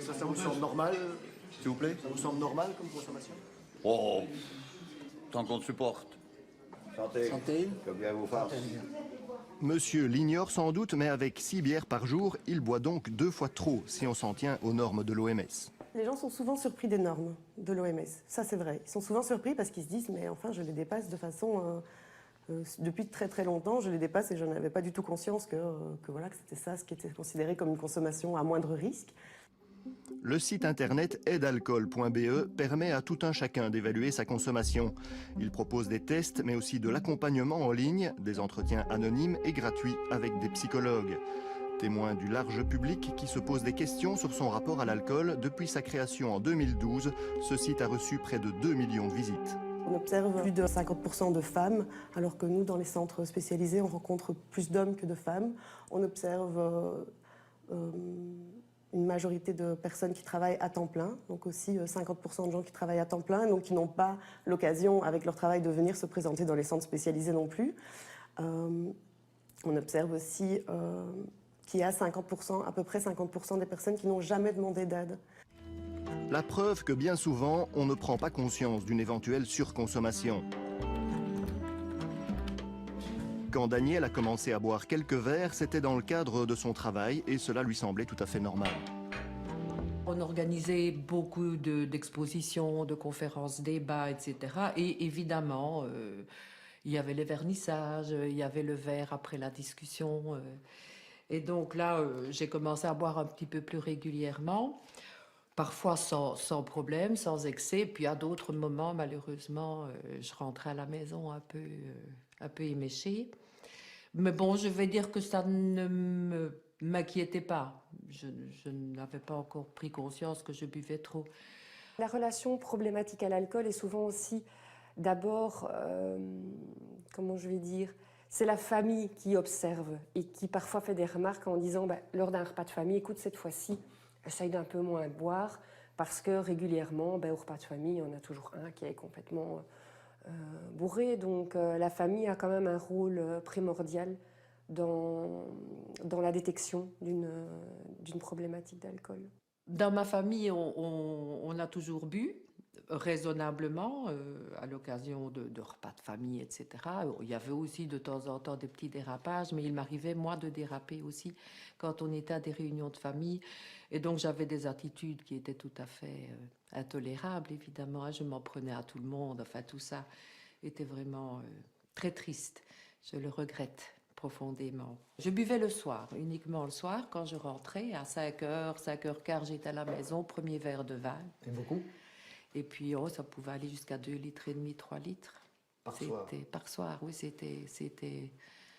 S19: Ça vous semble normal?
S9: S'il vous plaît?
S19: Ça vous semble normal comme consommation?
S9: Oh, tant qu'on le supporte. Santé.
S7: Santé.
S9: Que bien vous fasse.
S18: Monsieur l'ignore sans doute, mais avec 6 bières par jour, il boit donc 2 fois trop, si on s'en tient aux normes de l'OMS.
S10: Les gens sont souvent surpris des normes de l'OMS, ça c'est vrai. Ils sont souvent surpris parce qu'ils se disent mais enfin je les dépasse de façon... depuis très très longtemps, je les dépasse et je n'avais pas du tout conscience que c'était ça ce qui était considéré comme une consommation à moindre risque.
S18: Le site internet aidalcool.be permet à tout un chacun d'évaluer sa consommation. Il propose des tests mais aussi de l'accompagnement en ligne, des entretiens anonymes et gratuits avec des psychologues. Témoin du large public qui se pose des questions sur son rapport à l'alcool, depuis sa création en 2012, ce site a reçu près de 2 millions de visites.
S10: On observe plus de 50% de femmes, alors que nous, dans les centres spécialisés, on rencontre plus d'hommes que de femmes. On observe une majorité de personnes qui travaillent à temps plein, donc aussi 50% de gens qui travaillent à temps plein, donc qui n'ont pas l'occasion, avec leur travail, de venir se présenter dans les centres spécialisés non plus. On observe aussi qu'il y a 50%, à peu près 50% des personnes qui n'ont jamais demandé d'aide.
S18: La preuve que bien souvent, on ne prend pas conscience d'une éventuelle surconsommation. Quand Daniel a commencé à boire quelques verres, c'était dans le cadre de son travail et cela lui semblait tout à fait normal.
S31: On organisait beaucoup d'expositions, de conférences, débats, etc. Et évidemment, il y avait les vernissages, il y avait le verre après la discussion. Et donc là, j'ai commencé à boire un petit peu plus régulièrement, parfois sans problème, sans excès. Puis à d'autres moments, malheureusement, je rentrais à la maison un peu éméchée. Mais bon, je vais dire que ça ne m'inquiétait pas. Je n'avais pas encore pris conscience que je buvais trop.
S30: La relation problématique à l'alcool est souvent aussi, d'abord, comment je vais dire, c'est la famille qui observe et qui parfois fait des remarques en disant, lors d'un repas de famille, écoute, cette fois-ci, essaye d'un peu moins boire, parce que régulièrement, au repas de famille, il y en a toujours un qui est complètement bourré. Donc la famille a quand même un rôle primordial dans la détection d'une problématique d'alcool.
S31: Dans ma famille, on a toujours bu, raisonnablement, à l'occasion de repas de famille, etc. Il y avait aussi de temps en temps des petits dérapages, mais il m'arrivait, moi, de déraper aussi quand on était à des réunions de famille. Et donc, j'avais des attitudes qui étaient tout à fait intolérables, évidemment. Je m'en prenais à tout le monde. Enfin, tout ça était vraiment très triste. Je le regrette profondément. Je buvais le soir, uniquement le soir, quand je rentrais. À 5h, 5h15, j'étais à la maison, premier verre de vin.
S19: Et beaucoup?
S31: Et puis, ça pouvait aller jusqu'à 2,5 litres, 3 litres.
S19: Par soir?
S31: Par soir, oui, c'était...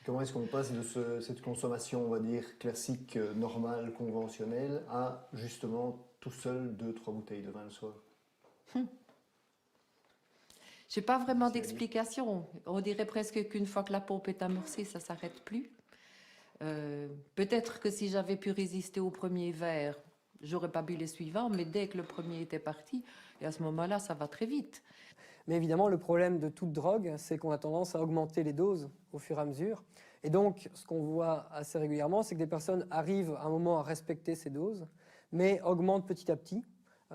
S19: Comment est-ce qu'on passe de cette consommation, on va dire, classique, normale, conventionnelle, à justement tout seul 2-3 bouteilles de vin le soir?
S31: Je n'ai pas vraiment d'explication. On dirait presque qu'une fois que la pompe est amorcée, ça ne s'arrête plus. Peut-être que si j'avais pu résister au premier verre, j'aurais pas bu les suivants, mais dès que le premier était parti, et à ce moment-là, ça va très vite.
S2: Mais évidemment, le problème de toute drogue, c'est qu'on a tendance à augmenter les doses au fur et à mesure. Et donc, ce qu'on voit assez régulièrement, c'est que des personnes arrivent à un moment à respecter ces doses, mais augmentent petit à petit.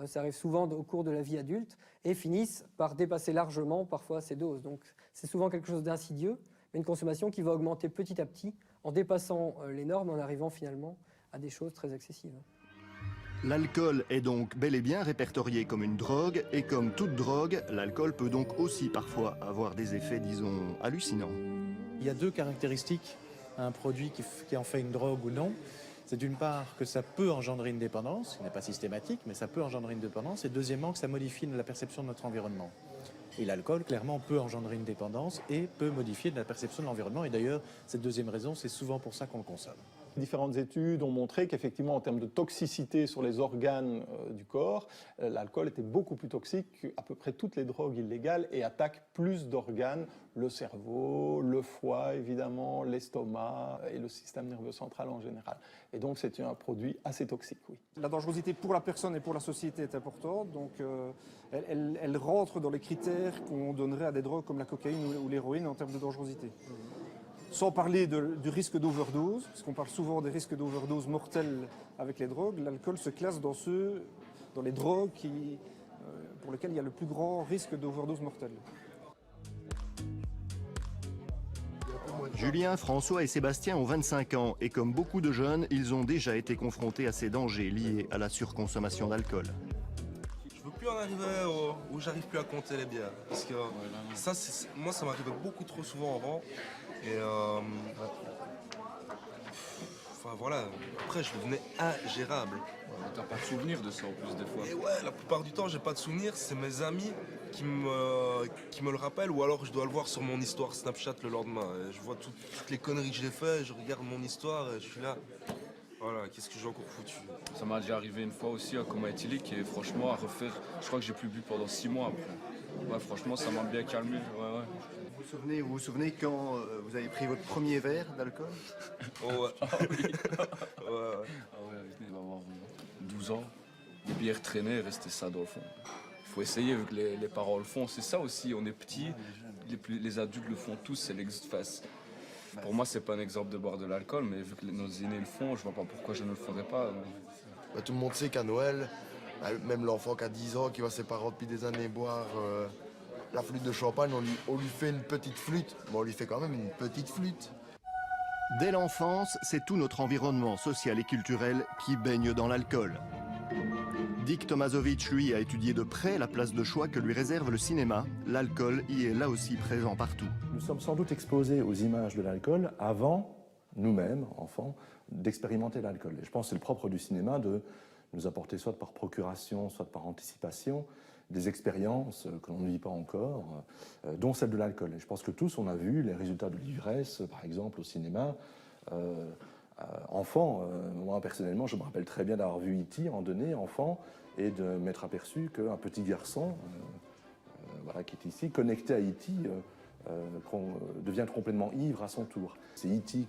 S2: Ça arrive souvent au cours de la vie adulte, et finissent par dépasser largement parfois ces doses. Donc, c'est souvent quelque chose d'insidieux, mais une consommation qui va augmenter petit à petit, en dépassant les normes, en arrivant finalement à des choses très excessives.
S18: L'alcool est donc bel et bien répertorié comme une drogue, et comme toute drogue, l'alcool peut donc aussi parfois avoir des effets, disons, hallucinants.
S1: Il y a deux caractéristiques à un produit qui en fait une drogue ou non. C'est d'une part que ça peut engendrer une dépendance, ce n'est pas systématique, mais ça peut engendrer une dépendance, et deuxièmement que ça modifie la perception de notre environnement. Et l'alcool, clairement, peut engendrer une dépendance et peut modifier la perception de l'environnement. Et d'ailleurs, cette deuxième raison, c'est souvent pour ça qu'on le consomme.
S25: Différentes études ont montré qu'effectivement, en termes de toxicité sur les organes du corps, l'alcool était beaucoup plus toxique qu'à peu près toutes les drogues illégales et attaque plus d'organes, le cerveau, le foie évidemment, l'estomac et le système nerveux central en général. Et donc c'est un produit assez toxique, oui. La dangerosité pour la personne et pour la société est importante, donc elle rentre dans les critères qu'on donnerait à des drogues comme la cocaïne ou l'héroïne en termes de dangerosité. Sans parler du risque d'overdose, parce qu'on parle souvent des risques d'overdose mortels avec les drogues, l'alcool se classe dans les drogues pour lesquelles il y a le plus grand risque d'overdose mortelle.
S18: Julien, François et Sébastien ont 25 ans et comme beaucoup de jeunes, ils ont déjà été confrontés à ces dangers liés à la surconsommation d'alcool.
S4: Je veux plus en arriver où j'arrive plus à compter les bières. Parce que moi, ça m'arrivait beaucoup trop souvent avant. Et enfin voilà, après je devenais ingérable.
S3: T'as pas de souvenir de ça en plus des fois.
S4: Et ouais, la plupart du temps j'ai pas de souvenir, c'est mes amis qui me le rappellent ou alors je dois le voir sur mon histoire Snapchat le lendemain. Et je vois toutes les conneries que j'ai fait, je regarde mon histoire et je suis là. Voilà, qu'est-ce que j'ai encore foutu.
S3: Ça m'a déjà arrivé une fois aussi à coma éthylique et franchement à refaire, je crois que j'ai plus bu pendant 6 mois après. Ouais, franchement ça m'a bien calmé. Ouais.
S19: Vous vous souvenez quand vous avez pris votre premier verre d'alcool?
S4: Oh ouais.
S3: Ah oui. ouais. Ah ouais, je venais d'avoir 12 ans. Les bières traînaient, restait ça dans le fond. Il faut essayer vu que les parents le font. C'est ça aussi, on est petits, les adultes le font tous, c'est l'ex-face. Pour moi, c'est pas un exemple de boire de l'alcool, mais vu que nos aînés le font, je vois pas pourquoi je ne le ferais pas.
S27: Tout le monde sait qu'à Noël, Même l'enfant qui a 10 ans, qui voit ses parents depuis des années boire la flûte de champagne, on lui fait une petite flûte. Mais on lui fait quand même une petite flûte.
S18: Dès l'enfance, c'est tout notre environnement social et culturel qui baigne dans l'alcool. Dick Tomasowicz, lui, a étudié de près la place de choix que lui réserve le cinéma. L'alcool y est là aussi présent partout.
S5: Nous sommes sans doute exposés aux images de l'alcool avant, nous-mêmes, enfants, d'expérimenter l'alcool. Et je pense que c'est le propre du cinéma de nous apporter soit par procuration, soit par anticipation, des expériences que l'on ne vit pas encore, dont celle de l'alcool. Et je pense que tous, on a vu les résultats de l'ivresse, par exemple, au cinéma. Enfant, moi personnellement, je me rappelle très bien d'avoir vu E.T. en donné, enfant, et de m'être aperçu qu'un petit garçon, voilà, qui est ici, connecté à E.T., devient complètement ivre à son tour. C'est E.T.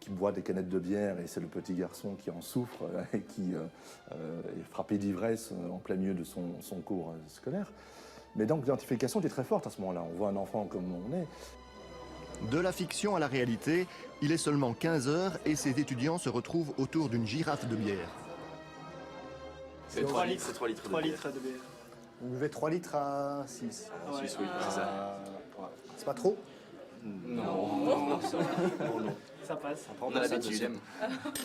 S5: qui boit des canettes de bière et c'est le petit garçon qui en souffre et qui est frappé d'ivresse en plein milieu de son cours scolaire. Mais donc l'identification était très forte à ce moment-là. On voit un enfant comme on est.
S18: De la fiction à la réalité, il est seulement 15 heures et ses étudiants se retrouvent autour d'une girafe de bière.
S6: C'est 3 litres, 3 litres de bière.
S19: Vous buvez 3 litres à 6.
S6: Ouais. 6, oui, c'est ça.
S19: C'est pas trop?
S6: Non. Ça passe. On a l'habitude.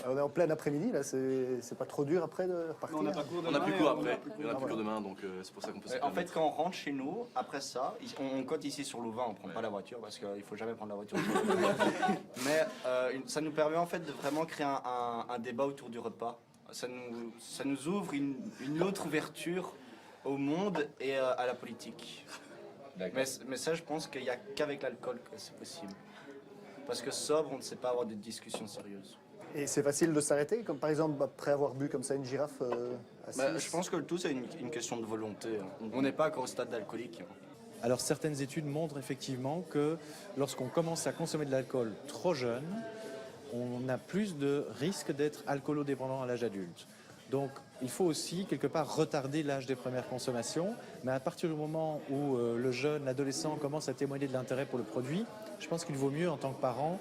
S19: On est en plein après-midi, là, c'est pas trop dur après de repartir?
S6: On n'a plus cours après, on a plus cours demain, donc c'est pour ça qu'on peut se
S8: En fait, quand on rentre chez nous, après ça, on cote ici sur Louvain, on prend pas la voiture parce qu'il faut jamais prendre la voiture. Mais ça nous permet en fait de vraiment créer un débat autour du repas. Ça nous ouvre une autre ouverture au monde et à la politique. Mais ça, je pense qu'il n'y a qu'avec l'alcool que c'est possible. Parce que sobre, on ne sait pas avoir de discussions sérieuses.
S19: Et c'est facile de s'arrêter, comme par exemple après avoir bu comme ça une girafe à 6?
S8: Je pense que le tout, c'est une question de volonté. On n'est pas encore au stade d'alcoolique.
S1: Alors certaines études montrent effectivement que lorsqu'on commence à consommer de l'alcool trop jeune, on a plus de risques d'être alcoolodépendant à l'âge adulte. Donc il faut aussi quelque part retarder l'âge des premières consommations, mais à partir du moment où le jeune, l'adolescent commence à témoigner de l'intérêt pour le produit, je pense qu'il vaut mieux en tant que parent,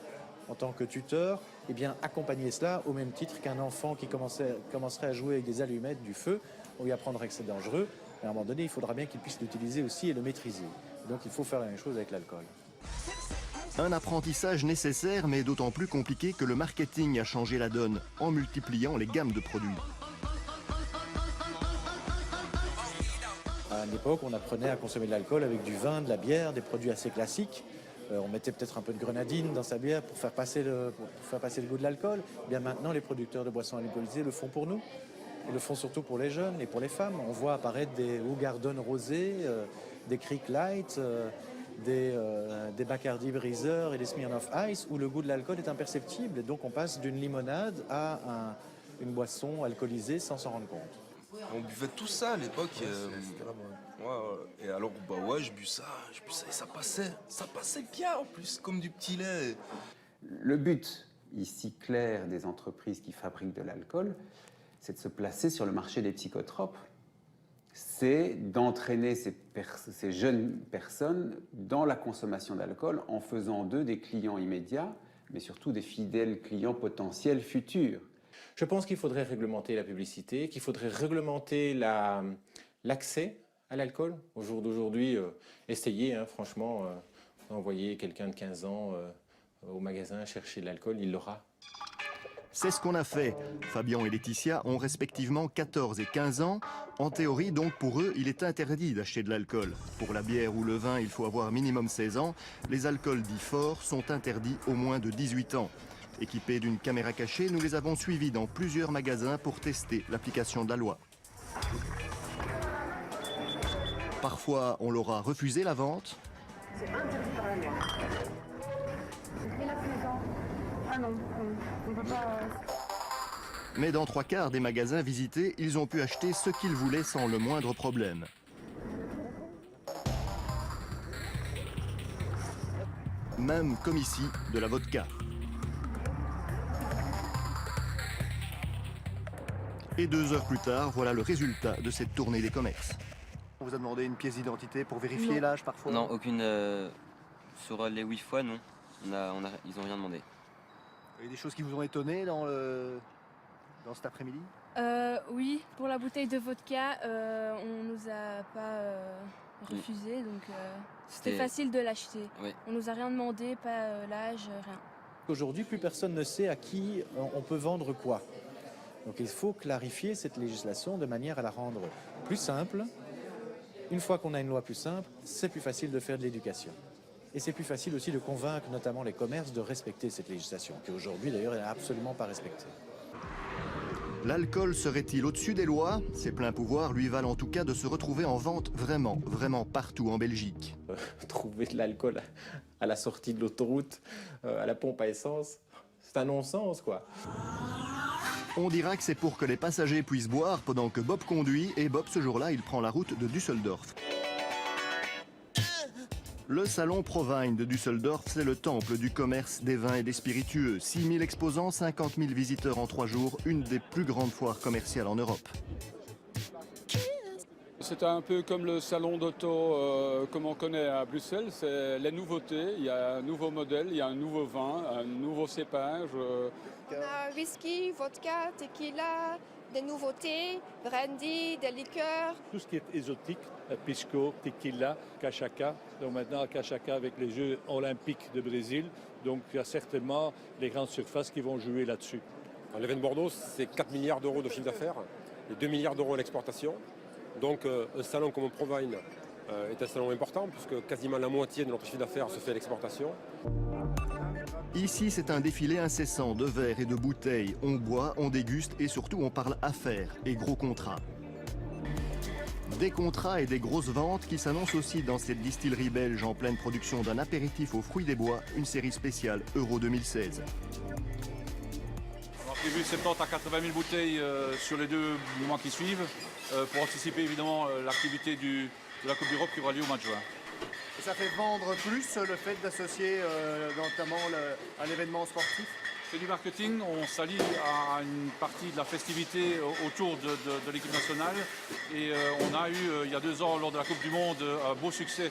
S1: en tant que tuteur, eh bien, accompagner cela au même titre qu'un enfant qui commencerait à jouer avec des allumettes, du feu, on lui apprendrait que c'est dangereux, mais à un moment donné, il faudra bien qu'il puisse l'utiliser aussi et le maîtriser. Donc il faut faire la même chose avec l'alcool.
S18: Un apprentissage nécessaire, mais d'autant plus compliqué que le marketing a changé la donne en multipliant les gammes de produits.
S1: À l'époque, on apprenait à consommer de l'alcool avec du vin, de la bière, des produits assez classiques. On mettait peut-être un peu de grenadine dans sa bière pour faire passer le goût de l'alcool. Bien maintenant, les producteurs de boissons alcoolisées le font pour nous. Ils le font surtout pour les jeunes et pour les femmes. On voit apparaître des Hoegaarden rosés, des Kriek Light, des Bacardi Breezer et des Smirnoff Ice où le goût de l'alcool est imperceptible. Et donc on passe d'une limonade à une boisson alcoolisée sans s'en rendre compte.
S4: On buvait tout ça à l'époque. Et alors, je bus ça et ça passait bien en plus, comme du petit lait.
S22: Le but ici clair des entreprises qui fabriquent de l'alcool, c'est de se placer sur le marché des psychotropes. C'est d'entraîner ces jeunes personnes dans la consommation d'alcool en faisant d'eux des clients immédiats, mais surtout des fidèles clients potentiels futurs.
S29: Je pense qu'il faudrait réglementer la publicité, qu'il faudrait réglementer l'accès à l'alcool. Au jour d'aujourd'hui, essayez, franchement, d'envoyer quelqu'un de 15 ans au magasin chercher de l'alcool, il l'aura.
S18: C'est ce qu'on a fait. Fabien et Laetitia ont respectivement 14 et 15 ans. En théorie, donc, pour eux, il est interdit d'acheter de l'alcool. Pour la bière ou le vin, il faut avoir minimum 16 ans. Les alcools dits forts sont interdits au moins de 18 ans. Équipés d'une caméra cachée, nous les avons suivis dans plusieurs magasins pour tester l'application de la loi. Parfois, on leur a refusé la vente.
S13: C'est interdit par la loi. Il a 16 ans. Ah non, on ne peut pas...
S18: Mais dans 3/4 des magasins visités, ils ont pu acheter ce qu'ils voulaient sans le moindre problème. Même, comme ici, de la vodka. Et 2 heures plus tard, voilà le résultat de cette tournée des commerces.
S19: On vous a demandé une pièce d'identité pour vérifier l'âge parfois?
S14: Non, aucune. Sur les 8 fois, non. Ils n'ont rien demandé.
S19: Il y a des choses qui vous ont étonné dans cet après-midi?
S11: Oui, pour la bouteille de vodka, on nous a pas refusé, donc c'était facile de l'acheter.
S14: Oui.
S11: On nous a rien demandé, pas l'âge, rien.
S1: Aujourd'hui, plus personne ne sait à qui on peut vendre quoi. Donc il faut clarifier cette législation de manière à la rendre plus simple. Une fois qu'on a une loi plus simple, c'est plus facile de faire de l'éducation. Et c'est plus facile aussi de convaincre notamment les commerces de respecter cette législation, qui aujourd'hui d'ailleurs n'est absolument pas respectée.
S18: L'alcool serait-il au-dessus des lois? Ses pleins pouvoirs lui valent en tout cas de se retrouver en vente vraiment partout en Belgique.
S29: Trouver de l'alcool à la sortie de l'autoroute, à la pompe à essence, c'est un non-sens, quoi.
S18: On dira que c'est pour que les passagers puissent boire pendant que Bob conduit, et Bob, ce jour-là, il prend la route de Düsseldorf. Le salon Provine de Düsseldorf, c'est le temple du commerce des vins et des spiritueux. 6000 exposants, 50 000 visiteurs en 3 jours, une des plus grandes foires commerciales en Europe.
S12: C'est un peu comme le salon d'auto comme on connaît à Bruxelles, c'est les nouveautés, il y a un nouveau modèle, il y a un nouveau vin, un nouveau cépage.
S15: On a whisky, vodka, tequila, des nouveautés, brandy, des liqueurs.
S16: Tout ce qui est exotique, pisco, tequila, cachaca. Donc maintenant, cachaca avec les Jeux olympiques de Brésil. Donc il y a certainement les grandes surfaces qui vont jouer là-dessus.
S17: L'événement Bordeaux, c'est 4 milliards d'euros de chiffre d'affaires et 2 milliards d'euros à l'exportation. Donc un salon comme Provine est un salon important puisque quasiment la moitié de notre chiffre d'affaires se fait à l'exportation.
S18: Ici, c'est un défilé incessant de verres et de bouteilles. On boit, on déguste et surtout on parle affaires et gros contrats. Des contrats et des grosses ventes qui s'annoncent aussi dans cette distillerie belge en pleine production d'un apéritif aux fruits des bois, une série spéciale Euro 2016.
S20: On a prévu 70 à 80 000 bouteilles sur les 2 mois qui suivent pour anticiper évidemment l'activité de la Coupe d'Europe qui aura lieu au mois de juin.
S19: Et ça fait vendre plus le fait d'associer notamment à l'événement sportif?
S20: C'est du marketing, on s'allie à une partie de la festivité autour de l'équipe nationale et on a eu il y a 2 ans lors de la Coupe du Monde un beau succès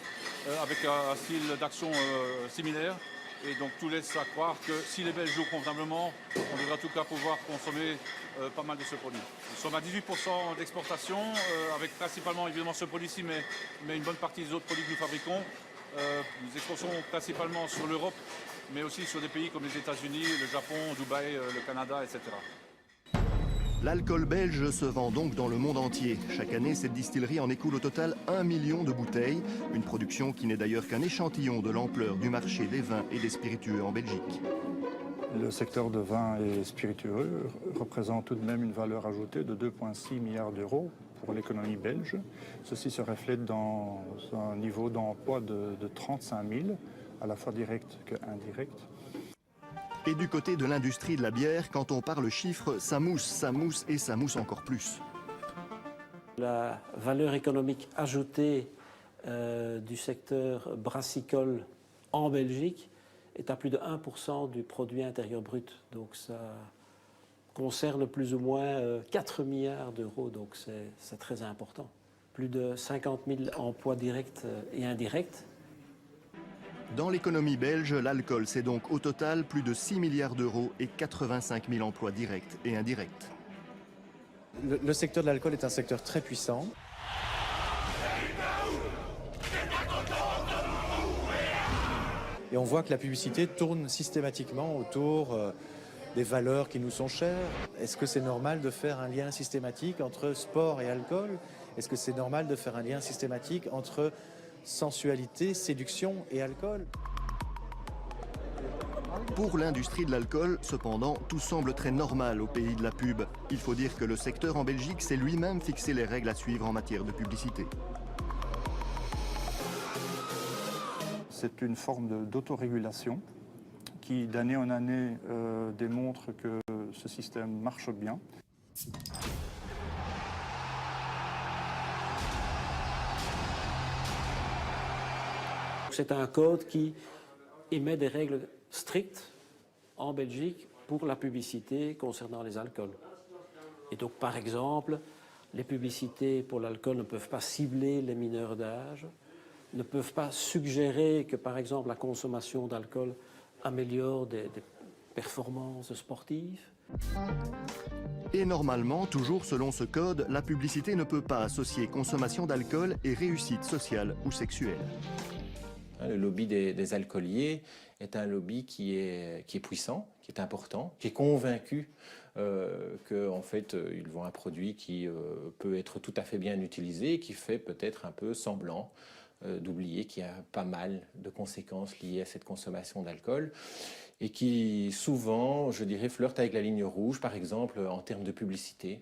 S20: avec un style d'action similaire et donc tout laisse à croire que si les Belges jouent convenablement, on devrait en tout cas pouvoir consommer pas mal de ce produit. Nous sommes à 18% d'exportation avec principalement évidemment ce produit-ci mais une bonne partie des autres produits que nous fabriquons. Nous exportons principalement sur l'Europe, mais aussi sur des pays comme les États-Unis, le Japon, Dubaï, le Canada, etc.
S18: L'alcool belge se vend donc dans le monde entier. Chaque année, cette distillerie en écoule au total 1 million de bouteilles. Une production qui n'est d'ailleurs qu'un échantillon de l'ampleur du marché des vins et des spiritueux en Belgique.
S21: Le secteur de vin et spiritueux représente tout de même une valeur ajoutée de 2,6 milliards d'euros pour l'économie belge. Ceci se reflète dans un niveau d'emploi de 35 000, à la fois direct qu'indirect.
S18: Et du côté de l'industrie de la bière, quand on parle chiffres, ça mousse et ça mousse encore plus.
S23: La valeur économique ajoutée du secteur brassicole en Belgique est à plus de 1% du produit intérieur brut. Donc ça concerne plus ou moins 4 milliards d'euros, donc c'est très important. Plus de 50 000 emplois directs et indirects.
S18: Dans l'économie belge, l'alcool, c'est donc au total plus de 6 milliards d'euros et 85 000 emplois directs et indirects.
S1: Le secteur de l'alcool est un secteur très puissant. Et on voit que la publicité tourne systématiquement autour des valeurs qui nous sont chères. Est-ce que c'est normal de faire un lien systématique entre sport et alcool? Est-ce que c'est normal de faire un lien systématique entre sensualité, séduction et alcool?
S18: Pour l'industrie de l'alcool, cependant, tout semble très normal au pays de la pub. Il faut dire que le secteur en Belgique s'est lui-même fixé les règles à suivre en matière de publicité.
S21: C'est une forme d'autorégulation qui, d'année en année, démontre que ce système marche bien.
S23: C'est un code qui émet des règles strictes en Belgique pour la publicité concernant les alcools. Et donc, par exemple, les publicités pour l'alcool ne peuvent pas cibler les mineurs d'âge, ne peuvent pas suggérer que, par exemple, la consommation d'alcool améliore des performances sportives.
S18: Et normalement, toujours selon ce code, la publicité ne peut pas associer consommation d'alcool et réussite sociale ou sexuelle.
S29: Le lobby des alcooliers est un lobby qui est puissant, qui est important, qui est convaincu qu'en fait, ils vendent un produit qui peut être tout à fait bien utilisé, qui fait peut-être un peu semblant d'oublier qu'il y a pas mal de conséquences liées à cette consommation d'alcool et qui souvent, je dirais, flirtent avec la ligne rouge, par exemple, en termes de publicité.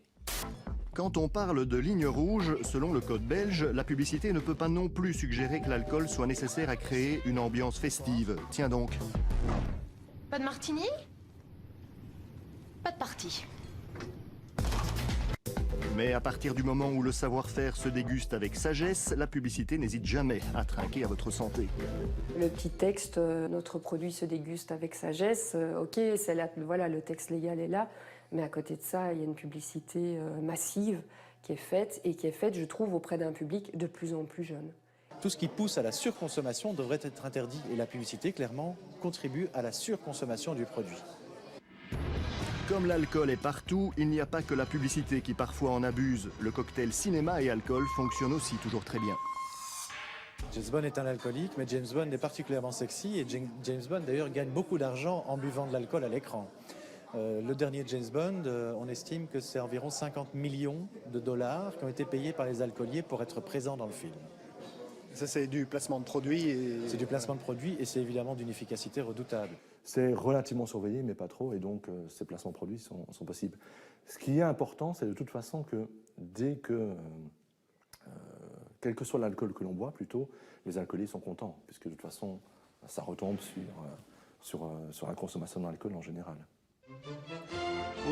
S18: Quand on parle de ligne rouge, selon le code belge, la publicité ne peut pas non plus suggérer que l'alcool soit nécessaire à créer une ambiance festive. Tiens donc.
S2: Pas de martini? Pas de partie.
S18: Mais à partir du moment où le savoir-faire se déguste avec sagesse, la publicité n'hésite jamais à trinquer à votre santé.
S3: Le petit texte, notre produit se déguste avec sagesse, ok, c'est là, voilà, le texte légal est là, mais à côté de ça, il y a une publicité massive qui est faite, et qui est faite, je trouve, auprès d'un public de plus en plus jeune.
S1: Tout ce qui pousse à la surconsommation devrait être interdit, et la publicité, clairement, contribue à la surconsommation du produit.
S18: Comme l'alcool est partout, il n'y a pas que la publicité qui parfois en abuse. Le cocktail cinéma et alcool fonctionne aussi toujours très bien.
S1: James Bond est un alcoolique, mais James Bond est particulièrement sexy, et James Bond d'ailleurs gagne beaucoup d'argent en buvant de l'alcool à l'écran. Le dernier James Bond, on estime que c'est environ 50 millions de dollars qui ont été payés par les alcooliers pour être présents dans le film.
S19: Ça, c'est du placement de produits.
S1: C'est du placement de produits et c'est évidemment d'une efficacité redoutable.
S5: C'est relativement surveillé, mais pas trop, et donc ces placements de produits sont possibles. Ce qui est important, c'est de toute façon que dès que, quel que soit l'alcool que l'on boit, plutôt, les alcooliers sont contents, puisque de toute façon, ça retombe sur la consommation d'alcool en général.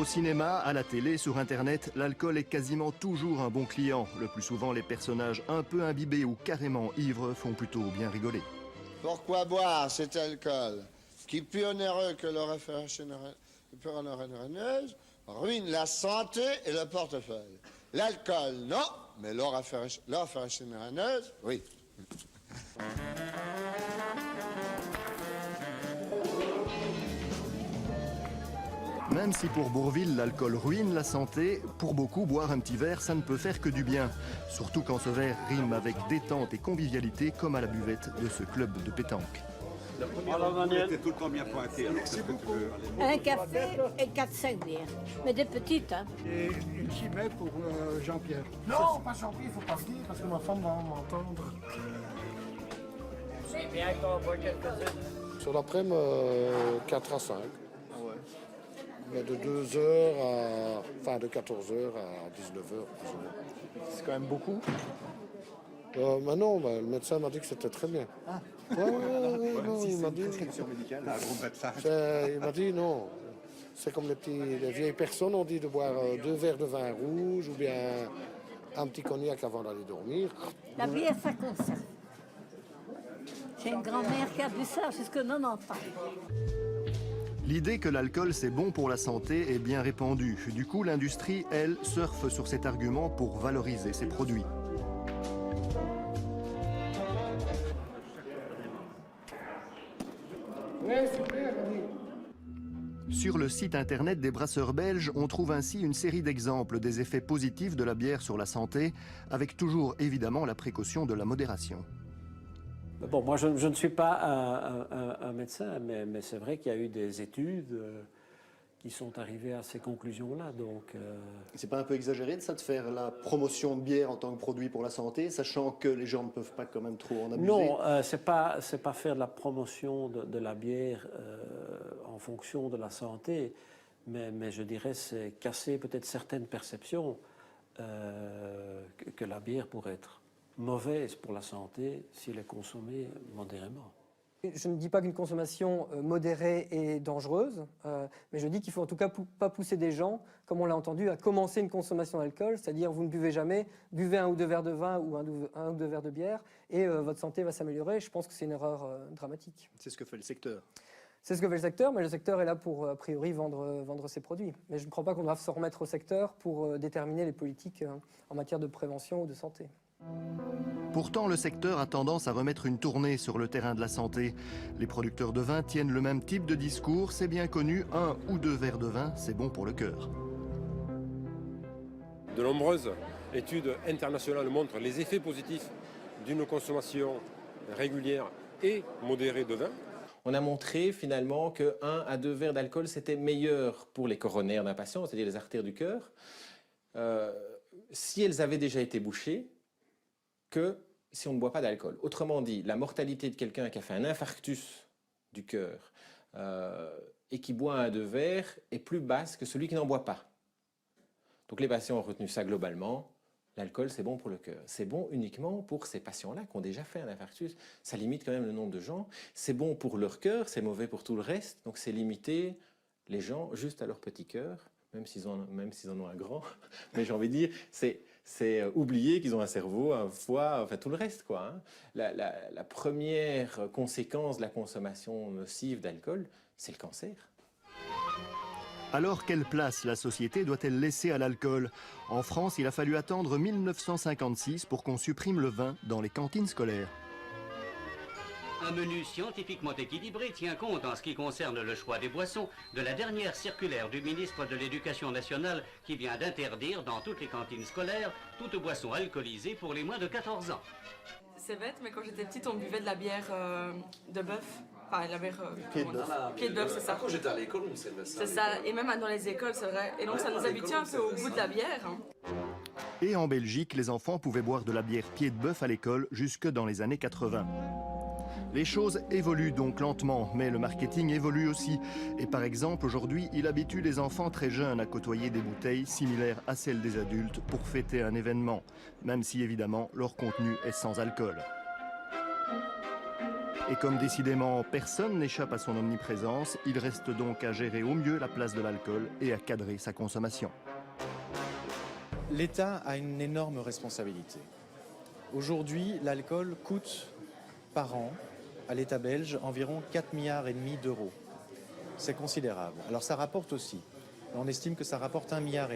S18: Au cinéma, à la télé, sur Internet, l'alcool est quasiment toujours un bon client. Le plus souvent, les personnages un peu imbibés ou carrément ivres font plutôt bien rigoler.
S27: Pourquoi boire cet alcool qui, plus onéreux que le référentiel ruine la santé et le portefeuille? L'alcool, non, mais l'or référentiel, oui.
S18: Même si pour Bourvil, l'alcool ruine la santé, pour beaucoup, boire un petit verre, ça ne peut faire que du bien. Surtout quand ce verre rime avec détente et convivialité, comme à la buvette de ce club de pétanque.
S7: La première était tout le temps bien pointée. Merci beaucoup.
S9: Un café et 4-5 bières. Mais des petites, hein.
S10: Et une chimée pour Jean-Pierre. Non, pas Jean-Pierre, il ne faut pas le dire parce que ma femme va m'entendre.
S9: C'est bien qu'on boit quelques-unes.
S10: Sur l'après-midi, 4 à 5. Mais de 2h à... Enfin, de 14h à 19h.
S19: C'est quand même beaucoup.
S10: Mais non, le médecin m'a dit que c'était très bien.
S19: Ah.
S10: Non,
S19: si
S10: il m'a
S19: c'est
S10: dit...
S19: une prescription médicale.
S10: Il m'a dit non. C'est comme les vieilles personnes ont dit de boire 2 verres de vin rouge ou bien un petit cognac avant d'aller dormir.
S9: La bière, ça conserve. J'ai une grand-mère qui a bu ça jusqu'à 90 ans.
S18: L'idée que l'alcool c'est bon pour la santé est bien répandue. Du coup, l'industrie, elle, surfe sur cet argument pour valoriser ses produits. Sur le site internet des brasseurs belges, on trouve ainsi une série d'exemples des effets positifs de la bière sur la santé, avec toujours évidemment la précaution de la modération.
S23: Bon, moi, je ne suis pas un médecin, mais c'est vrai qu'il y a eu des études qui sont arrivées à ces conclusions-là. Donc,
S19: c'est pas un peu exagéré de ça, de faire la promotion de bière en tant que produit pour la santé, sachant que les gens ne peuvent pas quand même trop en abuser?
S23: Non, c'est pas faire de la promotion de la bière en fonction de la santé, mais je dirais c'est casser peut-être certaines perceptions que la bière pourrait être mauvaise pour la santé s'il est consommé modérément.
S3: Je ne dis pas qu'une consommation modérée est dangereuse, mais je dis qu'il faut en tout cas pas pousser des gens, comme on l'a entendu, à commencer une consommation d'alcool, c'est-à-dire vous ne buvez jamais, buvez 1 ou 2 verres de vin ou 1 ou 2 verres de bière et votre santé va s'améliorer. Je pense que c'est une erreur dramatique.
S19: C'est ce que fait le secteur.
S3: C'est ce que fait le secteur, mais le secteur est là pour, a priori, vendre ses produits. Mais je ne crois pas qu'on doive se remettre au secteur pour déterminer les politiques en matière de prévention ou de santé.
S18: Pourtant, le secteur a tendance à remettre une tournée sur le terrain de la santé. Les producteurs de vin tiennent le même type de discours, c'est bien connu, 1 ou 2 verres de vin, c'est bon pour le cœur.
S17: De nombreuses études internationales montrent les effets positifs d'une consommation régulière et modérée de vin.
S29: On a montré finalement que 1 à 2 verres d'alcool, c'était meilleur pour les coronaires d'un patient, c'est-à-dire les artères du cœur, si elles avaient déjà été bouchées, que si on ne boit pas d'alcool. Autrement dit, la mortalité de quelqu'un qui a fait un infarctus du cœur et qui boit 1 à 2 verres est plus basse que celui qui n'en boit pas. Donc les patients ont retenu ça globalement. L'alcool, c'est bon pour le cœur. C'est bon uniquement pour ces patients-là qui ont déjà fait un infarctus. Ça limite quand même le nombre de gens. C'est bon pour leur cœur, c'est mauvais pour tout le reste. Donc c'est limiter les gens juste à leur petit cœur, même s'ils en ont un grand. Mais j'ai envie de dire, c'est oublier qu'ils ont un cerveau, un foie, enfin tout le reste, quoi. Hein. La première conséquence de la consommation nocive d'alcool, c'est le cancer.
S18: Alors, quelle place la société doit-elle laisser à l'alcool? En France, il a fallu attendre 1956 pour qu'on supprime le vin dans les cantines scolaires.
S4: Un menu scientifiquement équilibré tient compte en ce qui concerne le choix des boissons de la dernière circulaire du ministre de l'Éducation nationale qui vient d'interdire dans toutes les cantines scolaires toute boisson alcoolisée pour les moins de 14 ans.
S6: C'est bête, mais quand j'étais petite, on buvait de la bière de bœuf. Enfin, la bière... pied de bœuf, c'est ça.
S8: Quand j'étais à l'école, on savait ça.
S6: C'est ça, et même dans les écoles, c'est vrai. Et donc ça nous habitue un peu au goût de la bière. Hein.
S18: Et en Belgique, les enfants pouvaient boire de la bière pied de bœuf à l'école jusque dans les années 80. Les choses évoluent donc lentement, mais le marketing évolue aussi. Et par exemple, aujourd'hui, il habitue les enfants très jeunes à côtoyer des bouteilles similaires à celles des adultes pour fêter un événement, même si évidemment leur contenu est sans alcool. Et comme décidément personne n'échappe à son omniprésence, il reste donc à gérer au mieux la place de l'alcool et à cadrer sa consommation.
S1: L'État a une énorme responsabilité. Aujourd'hui, l'alcool coûte par an à l'État belge environ 4,5 milliards d'euros. C'est considérable. Alors ça rapporte aussi. On estime que ça rapporte 1,5 milliard.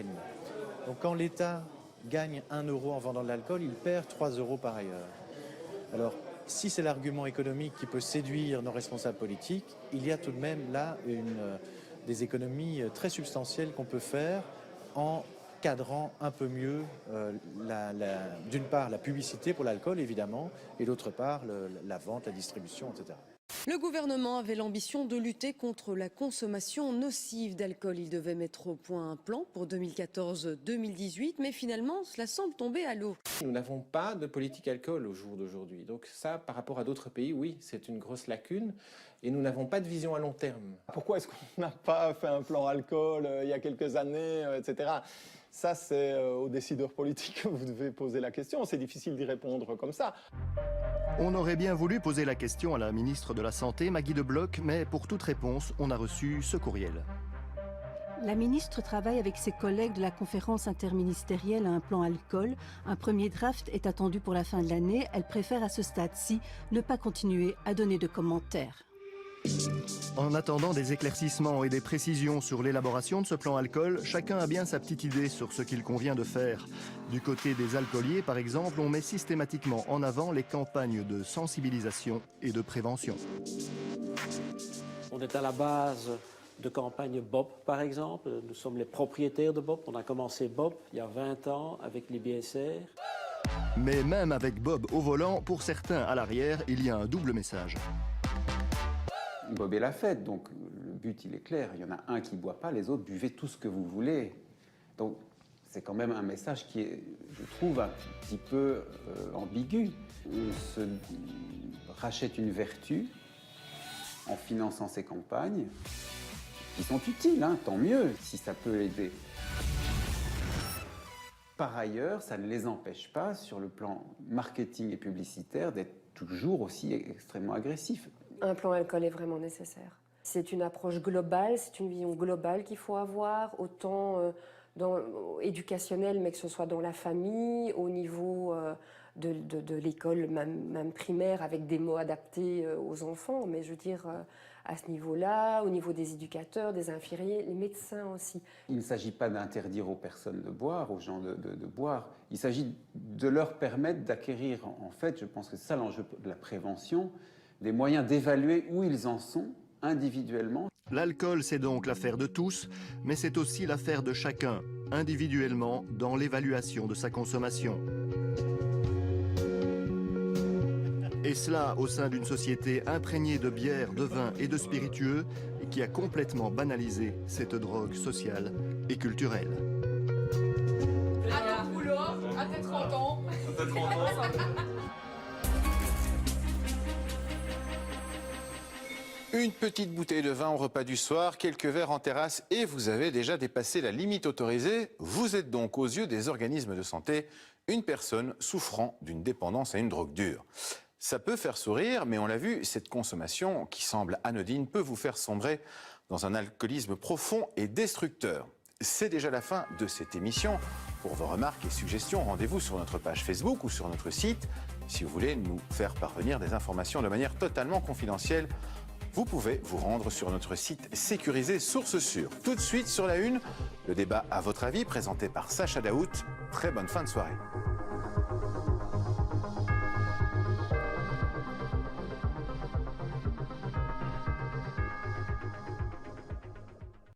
S1: Donc quand l'État gagne 1 euro en vendant de l'alcool, il perd 3 euros par ailleurs. Alors si c'est l'argument économique qui peut séduire nos responsables politiques, il y a tout de même là des économies très substantielles qu'on peut faire en cadrant un peu mieux d'une part la publicité pour l'alcool évidemment et d'autre part la vente, la distribution, etc.
S13: Le gouvernement avait l'ambition de lutter contre la consommation nocive d'alcool. Il devait mettre au point un plan pour 2014-2018, mais finalement, cela semble tomber à l'eau.
S29: Nous n'avons pas de politique alcool au jour d'aujourd'hui. Donc ça, par rapport à d'autres pays, oui, c'est une grosse lacune. Et nous n'avons pas de vision à long terme.
S22: Pourquoi est-ce qu'on n'a pas fait un plan alcool il y a quelques années, etc. Ça, c'est aux décideurs politiques que vous devez poser la question. C'est difficile d'y répondre comme ça.
S18: On aurait bien voulu poser la question à la ministre de la Santé, Maggie De Blok, mais pour toute réponse, on a reçu ce courriel.
S24: La ministre travaille avec ses collègues de la conférence interministérielle à un plan alcool. Un premier draft est attendu pour la fin de l'année. Elle préfère à ce stade-ci ne pas continuer à donner de commentaires.
S18: En attendant des éclaircissements et des précisions sur l'élaboration de ce plan alcool, chacun a bien sa petite idée sur ce qu'il convient de faire. Du côté des alcooliers, par exemple, on met systématiquement en avant les campagnes de sensibilisation et de prévention.
S23: On est à la base de campagnes BOP, par exemple. Nous sommes les propriétaires de BOP. On a commencé BOP il y a 20 ans avec l'IBSR.
S18: Mais même avec Bob au volant, pour certains à l'arrière, il y a un double message.
S25: Bob est la fête, donc le but il est clair, il y en a un qui ne boit pas, les autres buvez tout ce que vous voulez. Donc c'est quand même un message qui est, je trouve, un petit peu ambigu. On se rachète une vertu en finançant ces campagnes, qui sont utiles, hein, tant mieux si ça peut aider. Par ailleurs, ça ne les empêche pas, sur le plan marketing et publicitaire, d'être toujours aussi extrêmement agressifs.
S26: Un plan alcool est vraiment nécessaire. C'est une approche globale, c'est une vision globale qu'il faut avoir, autant
S8: éducationnel, mais que ce soit dans la famille, au niveau de l'école, même primaire, avec des mots adaptés aux enfants. Mais je veux dire, à ce niveau-là, au niveau des éducateurs, des infirmiers, les médecins aussi.
S25: Il ne s'agit pas d'interdire aux personnes de boire, aux gens de boire. Il s'agit de leur permettre d'acquérir, en fait, je pense que c'est ça l'enjeu de la prévention, des moyens d'évaluer où ils en sont individuellement.
S18: L'alcool, c'est donc l'affaire de tous, mais c'est aussi l'affaire de chacun, individuellement, dans l'évaluation de sa consommation. Et cela au sein d'une société imprégnée de bière, de vin et de spiritueux et qui a complètement banalisé cette drogue sociale et culturelle.
S6: À ton boulot, à tes 30 ans.
S7: À tes 30 ans.
S11: Une petite bouteille de vin au repas du soir, quelques verres en terrasse et vous avez déjà dépassé la limite autorisée. Vous êtes donc aux yeux des organismes de santé une personne souffrant d'une dépendance à une drogue dure. Ça peut faire sourire, mais on l'a vu, cette consommation qui semble anodine peut vous faire sombrer dans un alcoolisme profond et destructeur. C'est déjà la fin de cette émission. Pour vos remarques et suggestions, rendez-vous sur notre page Facebook ou sur notre site. Si vous voulez nous faire parvenir des informations de manière totalement confidentielle, vous pouvez vous rendre sur notre site sécurisé Source Sûre. Tout de suite sur la une, le débat à votre avis présenté par Sacha Daout. Très bonne fin de soirée.